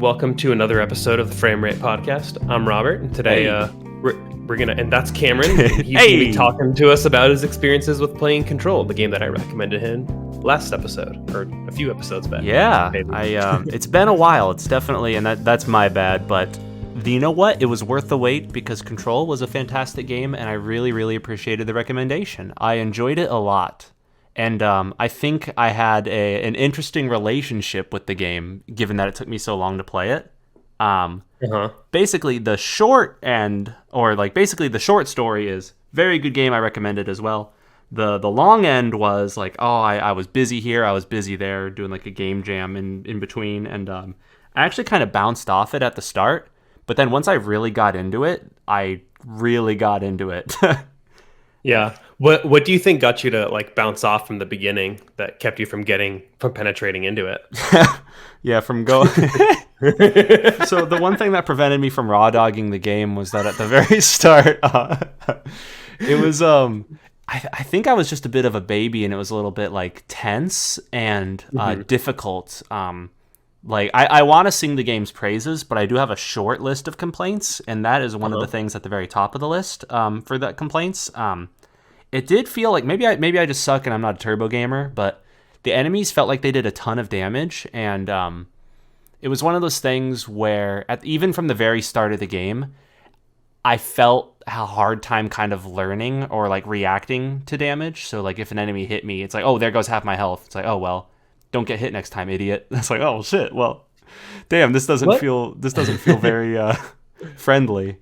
Welcome to another episode of the FrameRate podcast. I'm Robert, and today we're gonna, and that's Cameron. And he's gonna be talking to us about his experiences with playing Control, the game that I recommended him last episode or a few episodes back. Yeah, it's been a while. It's definitely, and that's my bad, but you know what? It was worth the wait because Control was a fantastic game, and I really, really appreciated the recommendation. I enjoyed it a lot. And I think I had an interesting relationship with the game, given that it took me so long to play it. Basically, the short story is very good game. I recommend it as well. The long end was like, I was busy here, I was busy there, doing like a game jam in between, and I actually kind of bounced off it at the start. But then once I really got into it, I really got into it. Yeah. What do you think got you to like bounce off from the beginning that kept you from penetrating into it? Yeah, from going. So the one thing that prevented me from raw dogging the game was that at the very start, it was I think I was just a bit of a baby, and it was a little bit like tense and difficult. Like I want to sing the game's praises, but I do have a short list of complaints, and that is one of the things at the very top of the list for the complaints. It did feel like maybe I just suck and I'm not a turbo gamer, but the enemies felt like they did a ton of damage, and it was one of those things where even from the very start of the game, I felt a hard time kind of learning or like reacting to damage. So like if an enemy hit me, it's like, oh, there goes half my health. It's like, oh well, don't get hit next time, idiot. It's like, oh shit, well, damn, this doesn't feel very friendly.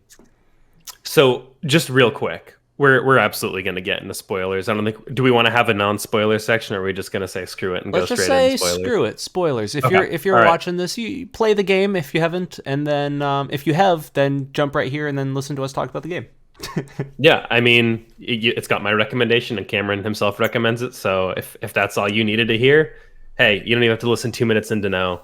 So just real quick, we're absolutely going to get into spoilers. I don't think. Do we want to have a non-spoiler section, or are we just going to say screw it and go straight into spoilers? Screw it, spoilers. If you're watching this, you play the game if you haven't, and then if you have, then jump right here and then listen to us talk about the game. Yeah, I mean, it's got my recommendation, and Cameron himself recommends it. So if that's all you needed to hear, hey, you don't even have to listen 2 minutes in to know.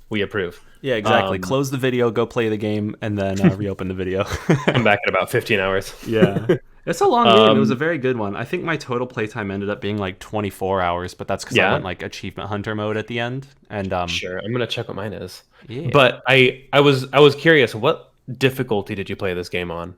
We approve. Yeah, exactly. Close the video, go play the game, and then reopen the video. I'm back in about 15 hours. Yeah. It's a long game. It was a very good one. I think my total playtime ended up being like 24 hours, but that's because I went like achievement hunter mode at the end. And sure, I'm gonna check what mine is. Yeah. But I was curious, what difficulty did you play this game on?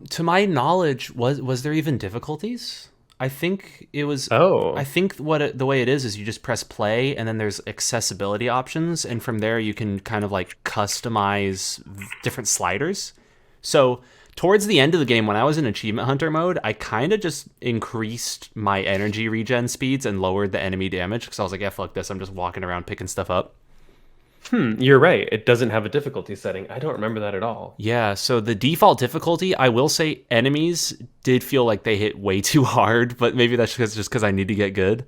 To my knowledge, was there even difficulties? I think it was. I think the way it is you just press play, and then there's accessibility options, and from there you can kind of like customize different sliders. So towards the end of the game, when I was in achievement hunter mode, I kind of just increased my energy regen speeds and lowered the enemy damage because I was like, yeah, fuck this, I'm just walking around picking stuff up. You're right. It doesn't have a difficulty setting. I don't remember that at all. Yeah, so the default difficulty, I will say enemies did feel like they hit way too hard, but maybe that's just because I need to get good.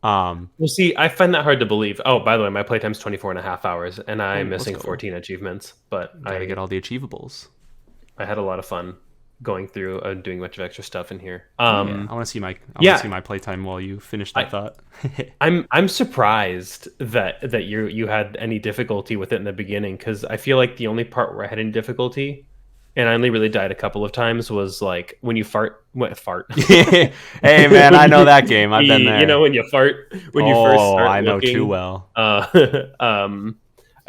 Well, see, I find that hard to believe. Oh, by the way, my playtime's 24 and a half hours, and I'm missing 14 achievements. But I gotta get all the achievables. I had a lot of fun going through and doing a bunch of extra stuff in here. I want to see my playtime while you finish that thought. I'm surprised that you had any difficulty with it in the beginning, because I feel like the only part where I had any difficulty, and I only really died a couple of times, was like when you fart. Hey man, I know that game. I've been there. You know when you fart when you first start. I know looking, too well.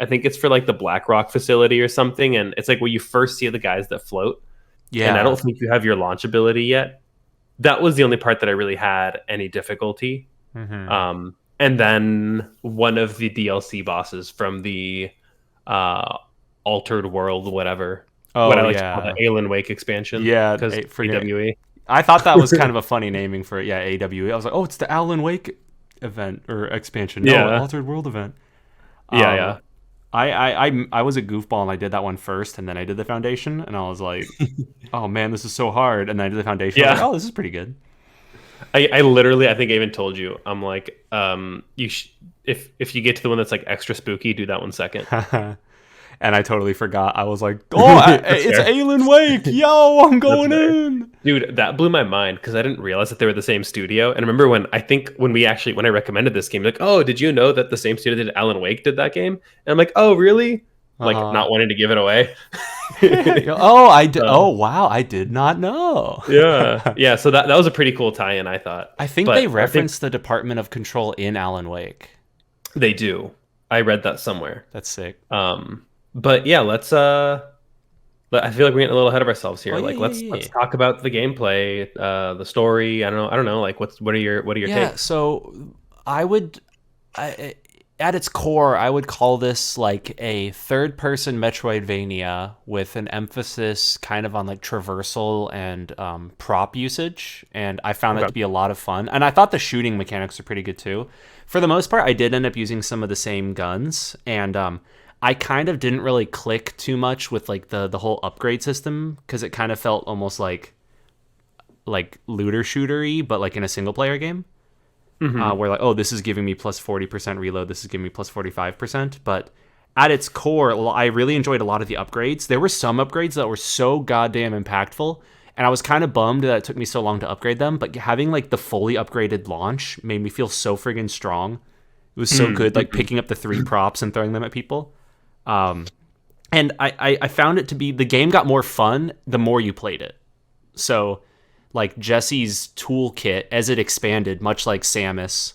I think it's for like the Black Rock facility or something, and it's like where you first see the guys that float. Yeah, and I don't think you have your launch ability yet. That was the only part that I really had any difficulty. And then one of the DLC bosses from the Altered World, whatever. What I like to call the Alan Wake expansion. Yeah, because AWE. I thought that was kind of a funny naming for it. Yeah, AWE. I was like, oh, it's the Alan Wake event or expansion. No, Altered World event. Yeah. I was a goofball, and I did that one first, and then I did the foundation, and I was like, oh man, this is so hard. And then I did the foundation. I was like, oh, this is pretty good. I literally, I think I even told you, I'm like, if you get to the one that's like extra spooky, do that one second. And I totally forgot. I was like, oh, it's Alan Wake. Yo, I'm going in. Dude, that blew my mind because I didn't realize that they were the same studio. And I remember when I recommended this game, like, oh, did you know that the same studio that Alan Wake did that game? And I'm like, oh, really? Like, not wanting to give it away. Oh, wow. I did not know. Yeah. So that was a pretty cool tie-in, I thought. I think they referenced the Department of Control in Alan Wake. They do. I read that somewhere. That's sick. But yeah, let's I feel like we're getting a little ahead of ourselves Oh here. yeah, Like yeah, let's yeah. talk about the gameplay, the story. I don't know. Like what are your Yeah, takes? so I would, at its core, I would call this like a third-person Metroidvania with an emphasis kind of on like traversal and prop usage, and I found that Okay. to be a lot of fun. And I thought the shooting mechanics are pretty good too. For the most part, I did end up using some of the same guns, and I kind of didn't really click too much with like the whole upgrade system because it kind of felt almost like looter shootery, but like in a single player game. Hmm. Where like, oh, this is giving me plus 40% reload, this is giving me plus 45%. But at its core, I really enjoyed a lot of the upgrades. There were some upgrades that were so goddamn impactful, and I was kind of bummed that it took me so long to upgrade them. But having like the fully upgraded launch made me feel so friggin' strong. It was so good, like Mm-hmm. picking up the 3 props and throwing them at people. And I found it to be the game got more fun the more you played it. So like Jesse's toolkit as it expanded, much like Samus.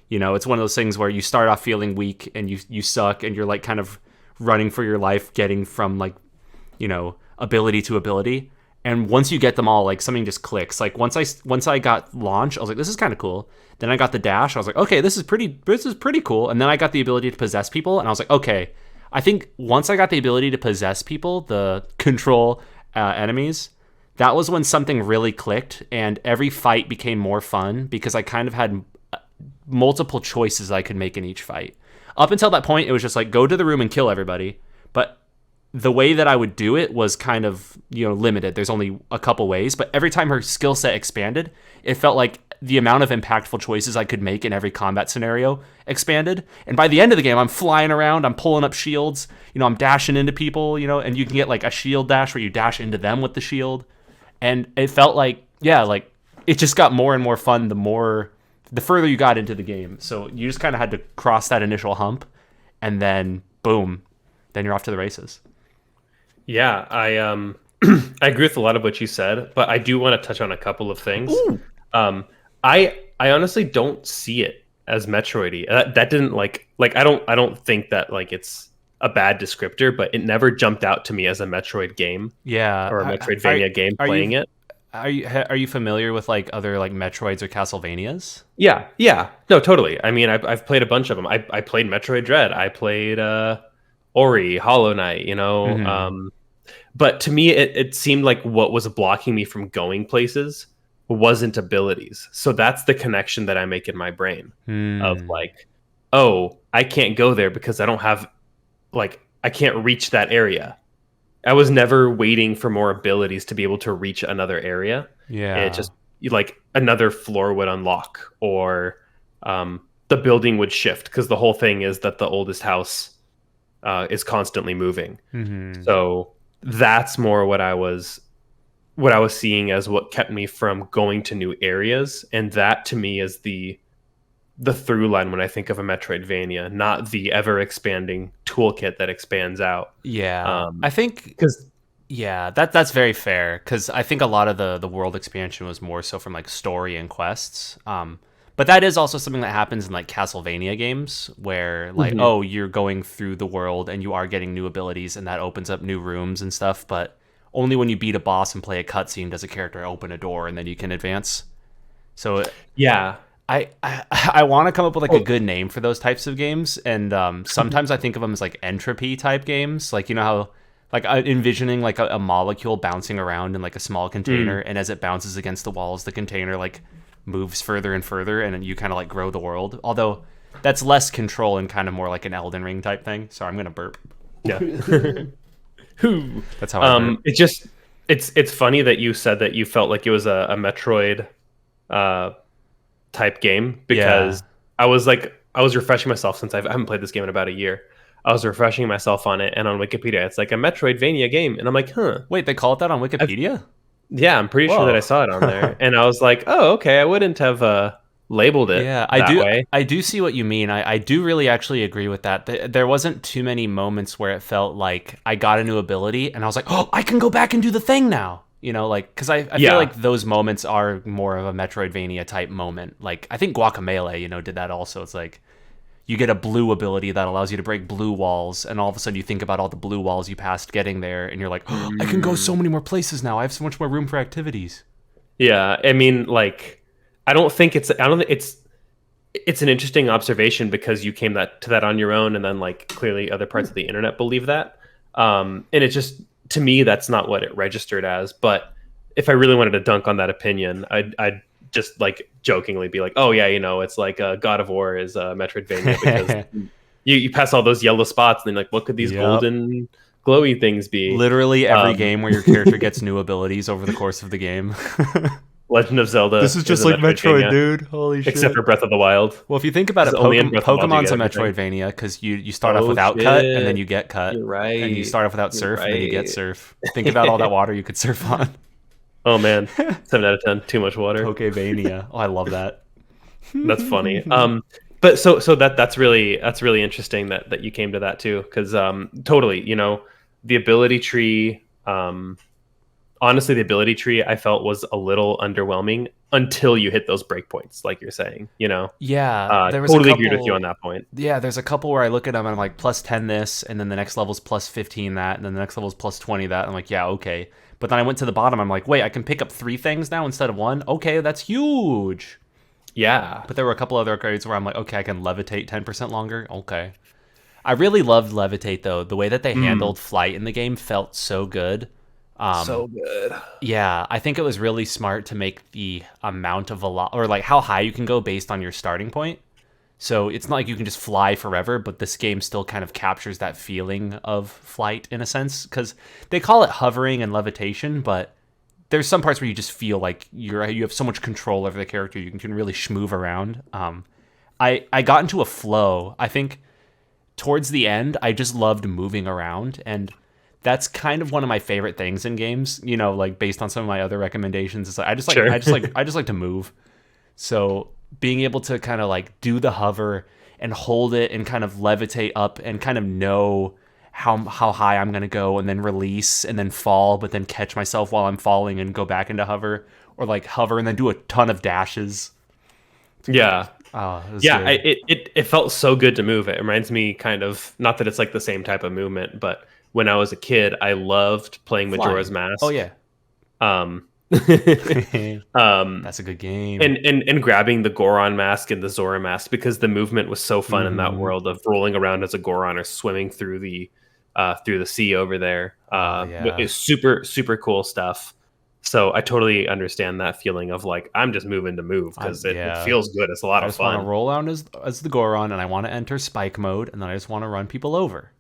It's one of those things where you start off feeling weak and you suck and you're like kind of running for your life, getting from like, ability to ability. And once you get them all, like something just clicks. Like once I got launch, I was like, this is kind of cool. Then I got the dash. I was like, okay, this is pretty cool. And then I got the ability to possess people, and I was like, okay. I think once I got the ability to possess people, the control enemies, that was when something really clicked, and every fight became more fun because I kind of had multiple choices I could make in each fight. Up until that point, it was just like go to the room and kill everybody. But the way that I would do it was kind of, limited. There's only a couple ways, but every time her skill set expanded, it felt like the amount of impactful choices I could make in every combat scenario expanded. And by the end of the game, I'm flying around, I'm pulling up shields, I'm dashing into people, and you can get like a shield dash where you dash into them with the shield. And it felt like, yeah, like it just got more and more fun the further you got into the game. So you just kind of had to cross that initial hump, and then boom, then you're off to the races. Yeah, I agree with a lot of what you said, but I do want to touch on a couple of things. Ooh. I honestly don't see it as Metroidy. That didn't I don't think that like it's a bad descriptor, but it never jumped out to me as a Metroid game Yeah. or a Metroidvania game Are playing you it. are you familiar with like other like Metroids or Castlevanias? Yeah, yeah, no, totally. I mean, I've played a bunch of them. I played Metroid Dread. I played Ori, Hollow Knight. Mm-hmm. But to me, it seemed like what was blocking me from going places wasn't abilities. So that's the connection that I make in my brain of Hmm. like, oh, I can't go there because I don't have I can't reach that area. I was never waiting for more abilities to be able to reach another area. It Yeah. just like another floor would unlock or the building would shift because the whole thing is that the oldest house is constantly moving. Mm-hmm. So that's more what I was seeing as what kept me from going to new areas, and that to me is the through line when I think of a Metroidvania, not the ever expanding toolkit that expands out. Yeah. I think Because yeah, that's very fair because I think a lot of the world expansion was more so from like story and quests. But that is also something that happens in like Castlevania games where like oh you're going through the world and you are getting new abilities and that opens up new rooms and stuff. But only when you beat a boss and play a cutscene does a character open a door and then you can advance. So yeah, I want to come up with like a oh, good name for those types of games, and sometimes I think of them as like entropy type games, like how like envisioning like a molecule bouncing around in like a small container, mm, and as it bounces against the walls, the container like moves further and further, and then you kind of like grow the world. Although that's less control and kind of more like an Elden Ring type thing. So I'm gonna burp. yeah. Who? That's how I burp. It's funny that you said that you felt like it was a Metroid uh, type game Yeah. because I was refreshing myself since I haven't played this game in about a year. I was refreshing myself on it, and on Wikipedia, it's like a Metroidvania game, and I'm like, huh. Wait, they call it that on I've, Wikipedia? yeah, I'm pretty sure that I Whoa. saw it on there, and I was like, oh, okay, I wouldn't have labeled it Yeah, I that do. way. I do see what you mean. I do really actually agree with that. There wasn't too many moments where it felt like I got a new ability and I was like, oh, I can go back and do the thing now. Like because I feel Yeah, like those moments are more of a Metroidvania type moment. Like I think Guacamelee, did that also. It's like you get a blue ability that allows you to break blue walls, and all of a sudden you think about all the blue walls you passed getting there, and you're like, oh, I can go so many more places now. I have so much more room for activities. Yeah, I mean, like, I don't think it's an interesting observation because you came to that on your own, and then like clearly other parts of the internet believe that. And it just, to me, that's not what it registered as. But if I really wanted to dunk on that opinion, I'd just like jokingly be like, oh yeah, it's like God of War is Metroidvania because you pass all those yellow spots and then like, what could these golden glowy things be? Literally every game where your character gets new abilities over the course of the game. Legend of Zelda. This is just like Metroid, dude. Holy shit. Except for Breath of the Wild. Well, if you think about it, Pokemon's a Metroidvania because you start off without cut and then you get cut. You're right. And you start off without surf and then you get surf. Think about all that water you could surf on. Oh man, 7 out of 10. Too much water. Pokevania. Oh, I love that. That's funny. But so that's really interesting that you came to that too, because totally, the ability tree. Honestly, the ability tree I felt was a little underwhelming until you hit those breakpoints, like you're saying. Yeah, there was totally agreed with you on that point. Yeah, there's a couple where I look at them and I'm like plus 10 this, and then the next level's plus 15 that, and then the next level's plus 20 that. I'm like, yeah, okay. But then I went to the bottom. I'm like, wait, I can pick up 3 things now instead of 1. Okay, that's huge. Yeah. But there were a couple other upgrades where I'm like, okay, I can levitate 10% longer. Okay. I really loved levitate though. The way that they handled flight in the game felt so good. So good. Yeah, I think it was really smart to make the amount of velocity, or like how high you can go based on your starting point. So it's not like you can just fly forever, but this game still kind of captures that feeling of flight in a sense, because they call it hovering and levitation, but there's some parts where you just feel like you have so much control over the character, you can really schmoove around. I got into a flow. I think towards the end, I just loved moving around, and that's kind of one of my favorite things in games, like based on some of my other recommendations. It's like I just like to move. So being able to kind of like do the hover and hold it and kind of levitate up and kind of know how high I'm going to go and then release and then fall, but then catch myself while I'm falling and go back into hover, or like hover and then do a ton of dashes. Yeah. Good. It felt so good to move. It reminds me kind of, not that it's like the same type of movement, but when I was a kid, I loved playing Majora's Mask. Oh yeah. That's a good game. And grabbing the Goron mask and the Zora mask, because the movement was so fun in that world of rolling around as a Goron or swimming through the sea over there. It's super, super cool stuff. So I totally understand that feeling of like, I'm just moving to move because it feels good. It's a lot of fun. I just want to roll around as the Goron, and I want to enter spike mode, and then I just want to run people over.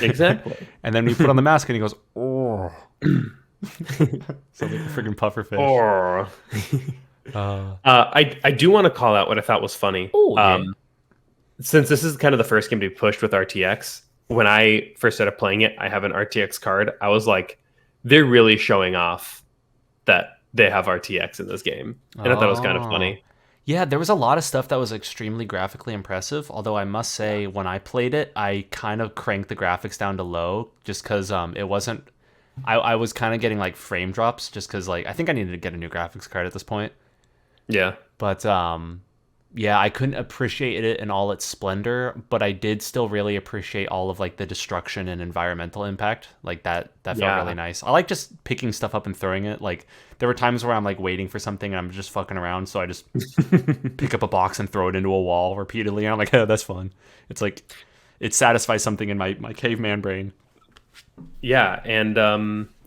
Exactly. And then we put on the mask and he goes, oh. Sounds like a freaking pufferfish. I do want to call out what I thought was funny. Since this is kind of the first game to be pushed with RTX, when I first started playing it, I have an RTX card. I was like, they're really showing off that they have RTX in this game. And I thought it was kind of funny. Yeah, there was a lot of stuff that was extremely graphically impressive, although I must say when I played it, I kind of cranked the graphics down to low just because it wasn't... I was kind of getting like frame drops just because like I think I needed to get a new graphics card at this point. Yeah. But yeah, I couldn't appreciate it in all its splendor, but I did still really appreciate all of like the destruction and environmental impact. Like that felt really nice. I like just picking stuff up and throwing it. Like there were times where I'm like waiting for something and I'm just fucking around, so I just pick up a box and throw it into a wall repeatedly. And I'm like, oh, that's fun. It's like it satisfies something in my caveman brain. Yeah, and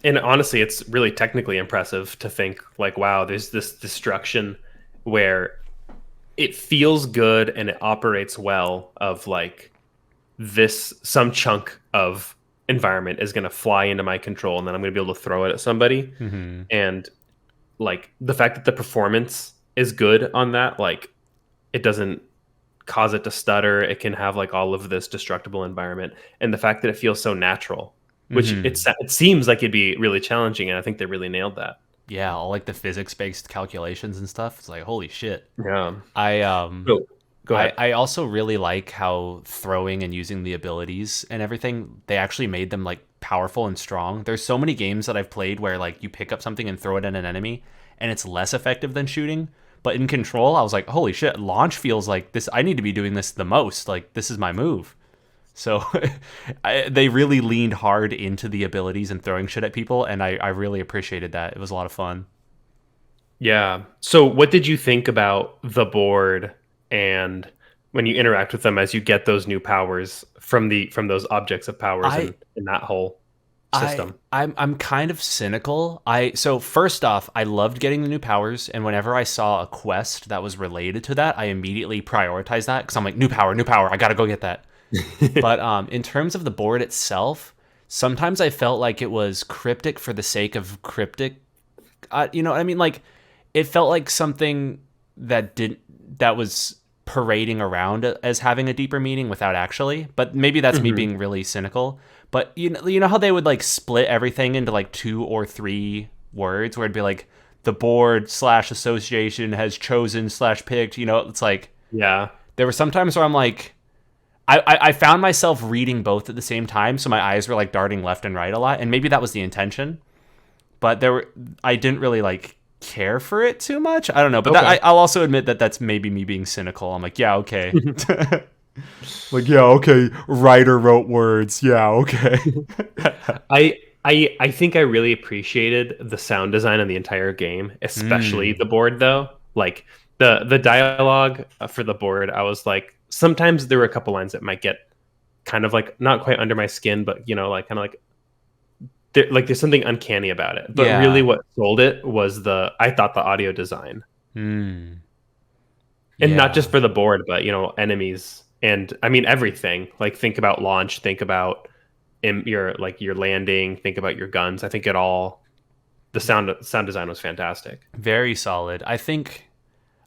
honestly, it's really technically impressive to think like, wow, there's this destruction where it feels good and it operates well, of like some chunk of environment is going to fly into my control and then I'm going to be able to throw it at somebody. Mm-hmm. And like the fact that the performance is good on that, like it doesn't cause it to stutter. It can have like all of this destructible environment, and the fact that it feels so natural, which it seems like it'd be really challenging. And I think they really nailed that. Yeah, all like the physics-based calculations and stuff. It's like, holy shit. Yeah. Go ahead. I also really like how throwing and using the abilities and everything, they actually made them like powerful and strong. There's so many games that I've played where like you pick up something and throw it at an enemy and it's less effective than shooting, But in Control, I was like, holy shit, launch feels like this. I need to be doing this the most. Like, this is my move. So they really leaned hard into the abilities and throwing shit at people, and I really appreciated that. It was a lot of fun. Yeah. So what did you think about the board and when you interact with them as you get those new powers from those objects of powers in that whole system? I'm kind of cynical. So first off, I loved getting the new powers, and whenever I saw a quest that was related to that, I immediately prioritized that because I'm like, new power, I gotta go get that. But in terms of the board itself, sometimes I felt like it was cryptic for the sake of cryptic. You know what I mean? Like, it felt like something that was parading around as having a deeper meaning without actually. But maybe that's me being really cynical. But you know how they would like split everything into like 2 or 3 words, where it'd be like the board / association has chosen / picked. You know, it's like, yeah. There were some times where I'm like, I found myself reading both at the same time, so my eyes were like darting left and right a lot, and maybe that was the intention. But I didn't really like care for it too much. I don't know, but okay. I'll also admit that that's maybe me being cynical. I'm like, yeah, okay. Like, yeah, okay. Writer wrote words. Yeah, okay. I think I really appreciated the sound design of the entire game, especially the board though. Like the dialogue for the board, I was like, sometimes there were a couple lines that might get kind of like not quite under my skin, but you know, like kind of like there's something uncanny about it. But really what sold it was I thought the audio design. And not just for the board, but you know, enemies and I mean everything. Like think about launch, think about your landing, think about your guns. I think the sound design was fantastic. Very solid. I think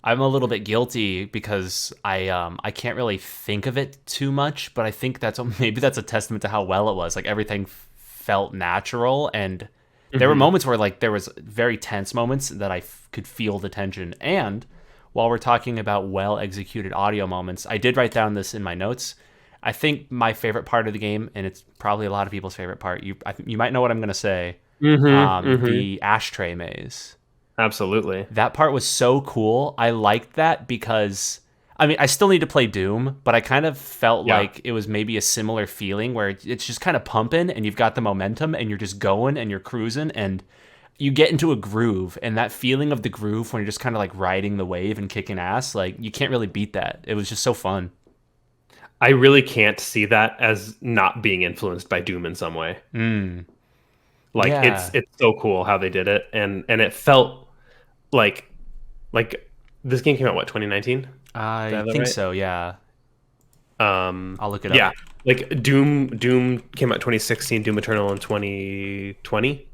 I'm a little bit guilty because I can't really think of it too much, but I think maybe that's a testament to how well it was. Like everything felt natural, and there were moments where like there was very tense moments that I could feel the tension. And while we're talking about well executed audio moments, I did write down this in my notes. I think my favorite part of the game, and it's probably a lot of people's favorite part, you might know what I'm going to say, the ashtray maze. Absolutely. That part was so cool. I liked that because, I mean, I still need to play Doom, but I kind of felt like it was maybe a similar feeling where it's just kind of pumping and you've got the momentum and you're just going and you're cruising and you get into a groove, and that feeling of the groove when you're just kind of like riding the wave and kicking ass, like you can't really beat that. It was just so fun. I really can't see that as not being influenced by Doom in some way. Like it's so cool how they did it, and it felt like this game came out 2019? I think right? So, yeah. I'll look it up. Yeah, like Doom came out 2016, Doom Eternal in 2020.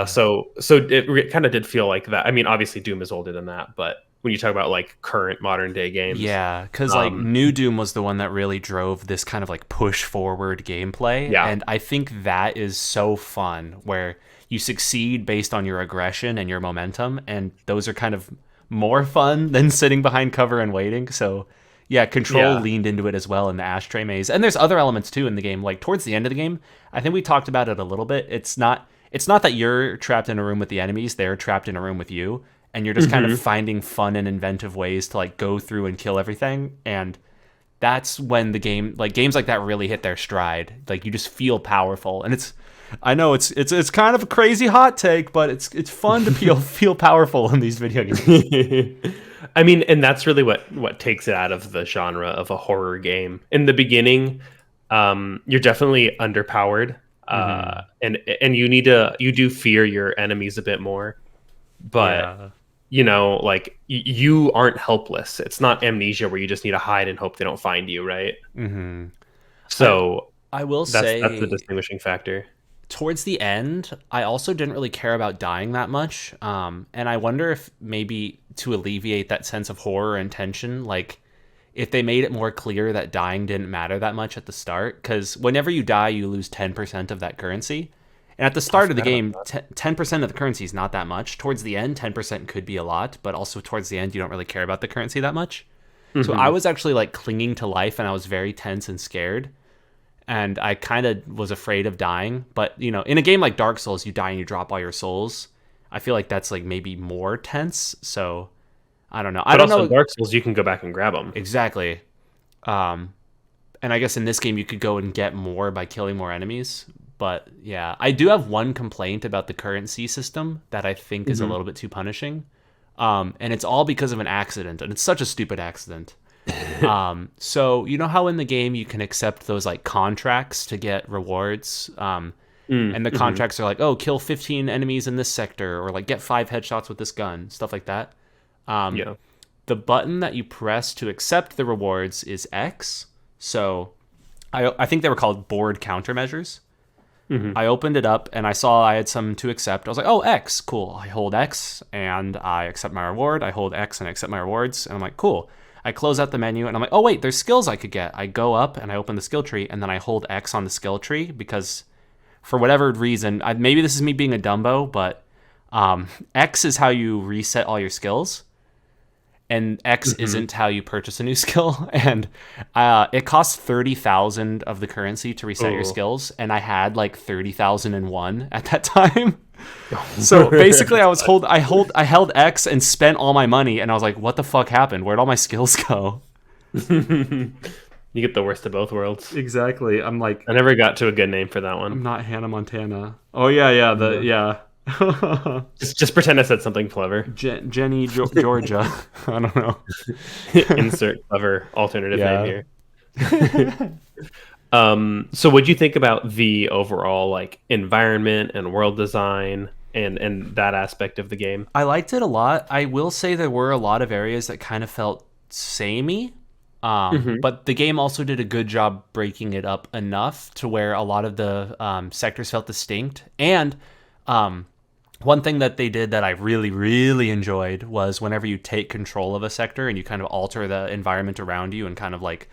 So it kind of did feel like that. I mean, obviously Doom is older than that, but when you talk about like current modern day games, because like New Doom was the one that really drove this kind of like push forward gameplay, and I think that is so fun where you succeed based on your aggression and your momentum, and those are kind of more fun than sitting behind cover and waiting. So yeah, Control leaned into it as well in the ashtray maze, and there's other elements too in the game. Like towards the end of the game, I think we talked about it a little bit. It's not that you're trapped in a room with the enemies; they're trapped in a room with you, and you're just kind of finding fun and inventive ways to like go through and kill everything. And that's when the game, like games like that, really hit their stride. Like you just feel powerful, and I know it's kind of a crazy hot take, but it's fun to feel powerful in these video games. I mean, and that's really what takes it out of the genre of a horror game. In the beginning, you're definitely underpowered. And you do fear your enemies a bit more, but you know, like you aren't helpless. It's not Amnesia where you just need to hide and hope they don't find you, right? So I will say that's the distinguishing factor. Towards the end, I also didn't really care about dying that much, and I wonder if maybe to alleviate that sense of horror and tension, like if they made it more clear that dying didn't matter that much at the start, because whenever you die, you lose 10% of that currency. And at the start of the game, 10% of the currency is not that much. Towards the end, 10% could be a lot, but also towards the end, you don't really care about the currency that much. So I was actually like clinging to life, and I was very tense and scared. And I kind of was afraid of dying. But, you know, in a game like Dark Souls, you die and you drop all your souls. I feel like that's like maybe more tense. So I don't know. I But don't also know in Dark Souls, you can go back and grab them. exactly. Um, and I guess in this game you could go and get more by killing more enemies. But yeah, I do have one complaint about the currency system that I think is a little bit too punishing. And it's all because of an accident, and it's such a stupid accident. So you know how in the game you can accept those like contracts to get rewards, and the contracts are like, oh, kill 15 enemies in this sector, or like get 5 headshots with this gun, stuff like that. Yeah. The button that you press to accept the rewards is X. So I think they were called board countermeasures. I opened it up and I saw I had some to accept. I was like, oh, X, cool. I hold X and I accept my reward. I hold X and I accept my rewards. And I'm like, cool. I close out the menu and I'm like, oh, wait, there's skills I could get. I go up and I open the skill tree and then I hold X on the skill tree because for whatever reason, maybe this is me being a Dumbo, but X is how you reset all your skills. And X isn't how you purchase a new skill. And it costs 30,000 of the currency to reset your skills. And I had like 30,001 at that time. So basically I held X and spent all my money. And I was like, what the fuck happened? Where'd all my skills go? You get the worst of both worlds. Exactly. I'm like, I never got to a good name for that I'm one. not Hannah Montana. Oh yeah. Yeah. Just pretend I said something clever. Jenny Georgia. I don't know. Insert clever alternative name here. So what'd you think about the overall like environment and world design and that aspect of the game? I liked it a lot. I will say there were a lot of areas that kind of felt samey. But the game also did a good job breaking it up enough to where a lot of the sectors felt distinct. And one thing that they did that I really, really enjoyed was whenever you take control of a sector and you kind of alter the environment around you and kind of like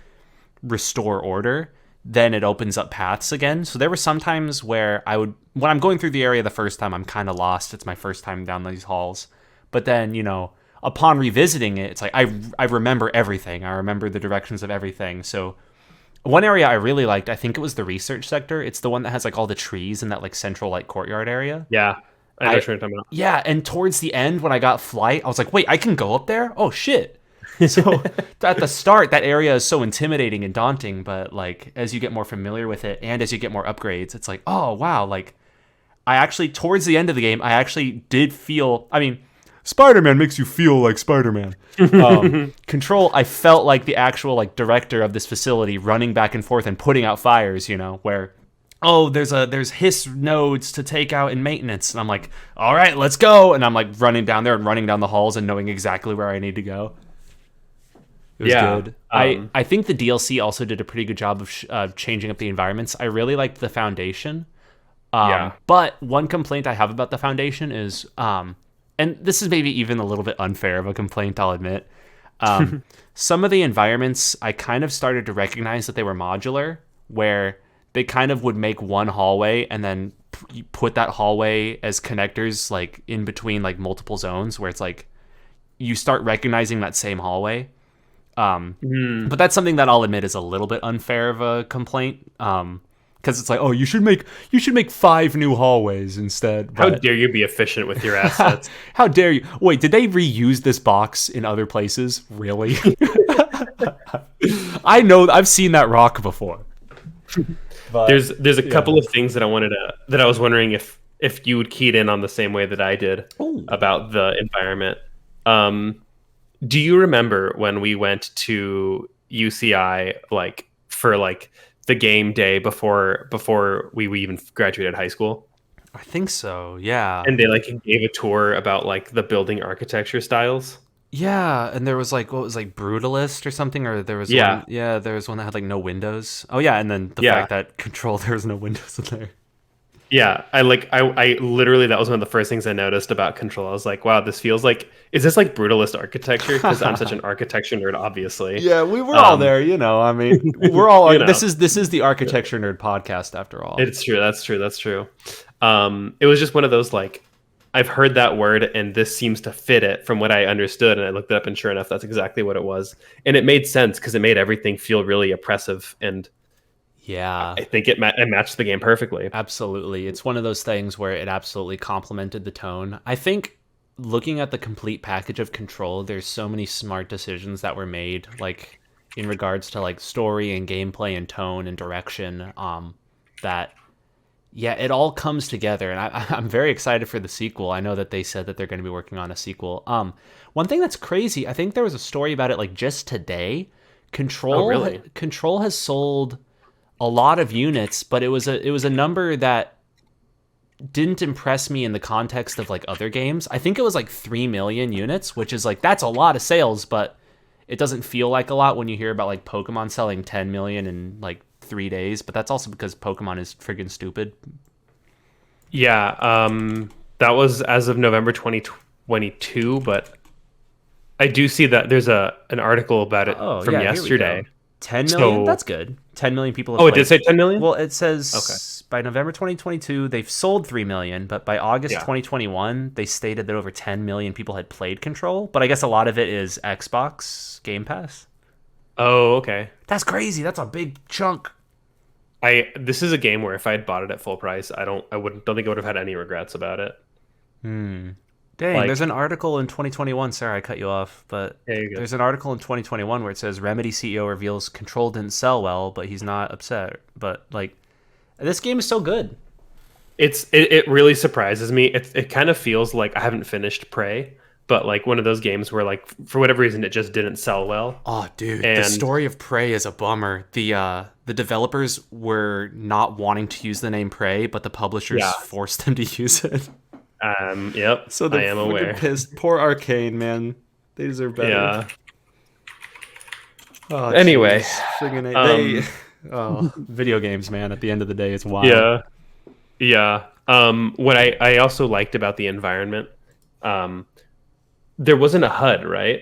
restore order, then it opens up paths again. So there were some times where when I'm going through the area the first time, I'm kind of lost. It's my first time down these halls. But then, upon revisiting it, it's like I remember everything. I remember the directions of everything. So one area I really liked, I think it was the research sector. It's the one that has like all the trees in that like central like courtyard area. Yeah. I know what you're talking about. Yeah, and towards the end when I got flight, I was like, wait, I can go up there? Oh shit. So at the start, that area is so intimidating and daunting, but like as you get more familiar with it and as you get more upgrades, it's like, oh wow, like I actually towards the end of the game, I actually did feel, Spider-Man makes you feel like Spider-Man. Control, I felt like the actual like director of this facility running back and forth and putting out fires, where there's hiss nodes to take out in maintenance. And I'm like, all right, let's go. And I'm like running down there and running down the halls and knowing exactly where I need to go. It was good. I think the DLC also did a pretty good job of changing up the environments. I really liked the Foundation. But one complaint I have about the Foundation is, and this is maybe even a little bit unfair of a complaint, I'll admit. Some of the environments, I kind of started to recognize that they were modular, where they kind of would make one hallway and then put that hallway as connectors like in between like multiple zones where it's like you start recognizing that same hallway. But that's something that I'll admit is a little bit unfair of a complaint. Because it's like, oh, you should make 5 new hallways instead. How dare you be efficient with your assets? How dare you? Wait, did they reuse this box in other places? Really? I know, I've seen that rock before. But, there's a couple of things that I was wondering if you would keyed in on the same way that I did about the environment. Do you remember when we went to UCI like for like the game day before we even graduated high school? I think so, yeah. And they like gave a tour about like the building architecture styles. Yeah, and there was like what was like Brutalist or something, or there was one that had like no windows. Oh yeah, and then the fact that Control there was no windows in there. Yeah, I literally that was one of the first things I noticed about Control. I was like, wow, this feels like, is this like Brutalist architecture? Because I'm such an architecture nerd, obviously. Yeah, we were all there, we're all this is the architecture nerd podcast after all. It's true, that's true. It was just one of those like, I've heard that word and this seems to fit it from what I understood, and I looked it up and sure enough that's exactly what it was. And it made sense because it made everything feel really oppressive, and yeah, I think it matched the game perfectly. Absolutely. It's one of those things where it absolutely complemented the tone. I think looking at the complete package of Control, there's so many smart decisions that were made, like in regards to like story and gameplay and tone and direction. That yeah, it all comes together, and I'm very excited for the sequel. I know that they said that they're going to be working on a sequel. One thing that's crazy, I think there was a story about it like just today. Oh, really? Control has sold a lot of units, but it was a number that didn't impress me in the context of like other games. I think it was like 3 million units, which is like that's a lot of sales, but it doesn't feel like a lot when you hear about like Pokemon selling 10 million in like 3 days, but that's also because Pokemon is friggin' stupid. Yeah, that was as of November 2022, but I do see that there's an article about it Oh, from yeah, here we go. yesterday. 10 million? So, That's good. 10 million people have oh, it played. did say 10 million? Well, it says Okay. by November 2022, they've sold 3 million, but by August Yeah. 2021, they stated that over 10 million people had played Control. But I guess a lot of it is Xbox Game Pass. Oh, okay. That's crazy. That's a big chunk. This is a game where if I had bought it at full price, I don't think I would have had any regrets about it. Dang, Like- there's an article in 2021. Sorry, I cut you off, but Yeah, you're good. there's an article in 2021 where it says Remedy CEO reveals Control didn't sell well, but he's not upset. But like, this game is so good. It really surprises me. It kind of feels like I haven't finished Prey, but like one of those games where like for whatever reason it just didn't sell well. Oh, dude, the And- story of Prey is a bummer. The developers were not wanting to use the name Prey, but the publishers Yeah. forced them to use it. Yep. So I am aware. pissed. Poor Arcane, man. They deserve better. Yeah. Oh, Anyway, jeez. Friggin' video games, man. At the end of the day, it's wild. Yeah. Yeah. What I also liked about the environment, there wasn't a HUD, right?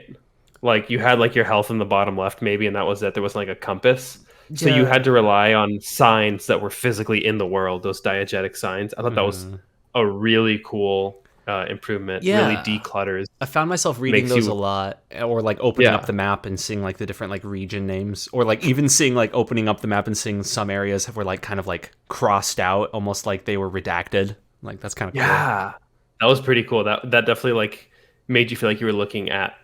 Like you had like your health in the bottom left, maybe, and that was it. There wasn't like a compass. So you Yeah. had to rely on signs that were physically in the world, those diegetic signs. I thought that was a really cool improvement. Yeah. Really declutters. I found myself reading Makes those you- a lot, or like opening Yeah. up the map and seeing like the different like region names, or like even seeing like opening up the map and seeing some areas were like kind of like crossed out, almost like they were redacted. Like that's kind of cool. Yeah. That was pretty cool. That definitely like made you feel like you were looking at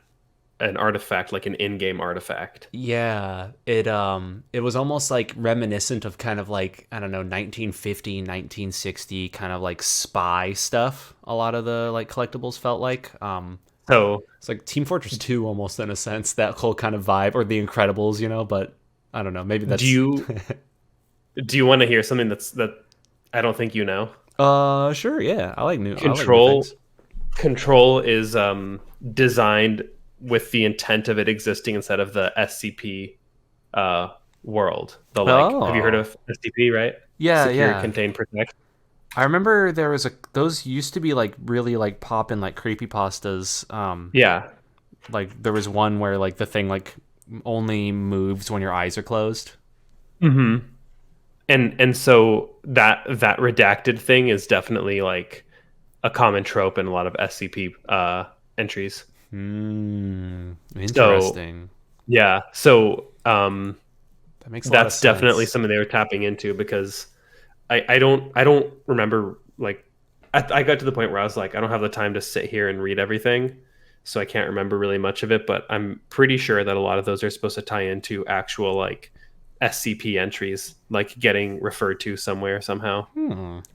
an artifact, like an in-game artifact. Yeah, it was almost like reminiscent of kind of like, I don't know, 1950, 1960 kind of like spy stuff. A lot of the like collectibles felt like So it's like Team Fortress 2 almost in a sense, that whole kind of vibe, or The Incredibles, but I don't know, maybe that's do you want to hear something that I don't think you know? Sure, yeah. I like new Control things. Control is designed with the intent of it existing instead of the SCP world. The like, have you heard of SCP? Right? Yeah, Secure, yeah. Contain, Protect. I remember there was those used to be like really like poppin' like creepypastas. Yeah, Like there was one where like the thing like only moves when your eyes are closed. and so that redacted thing is definitely like a common trope in a lot of SCP entries. Interesting. Yeah, so That makes a lot of that's sense. definitely something they were tapping into because I don't remember like I got to the point where I was like I don't have the time to sit here and read everything, so I can't remember really much of it, but I'm pretty sure that a lot of those are supposed to tie into actual like SCP entries, like getting referred to somewhere somehow,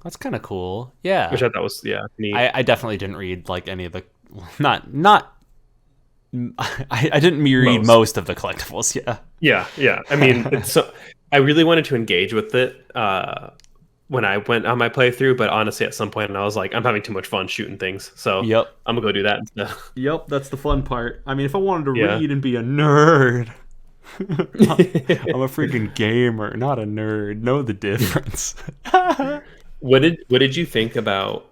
That's kind of cool. Yeah. which I thought was neat. I definitely didn't read like any of the not I didn't read most of the collectibles. Yeah. I mean, I really wanted to engage with it when I went on my playthrough, but honestly, at some point, I was like, I'm having too much fun shooting things, so Yep. I'm gonna go do that instead. Yep, that's the fun part. I mean, if I wanted to Yeah. read and be a nerd, I'm a freaking gamer, not a nerd. Know the difference. What did you think about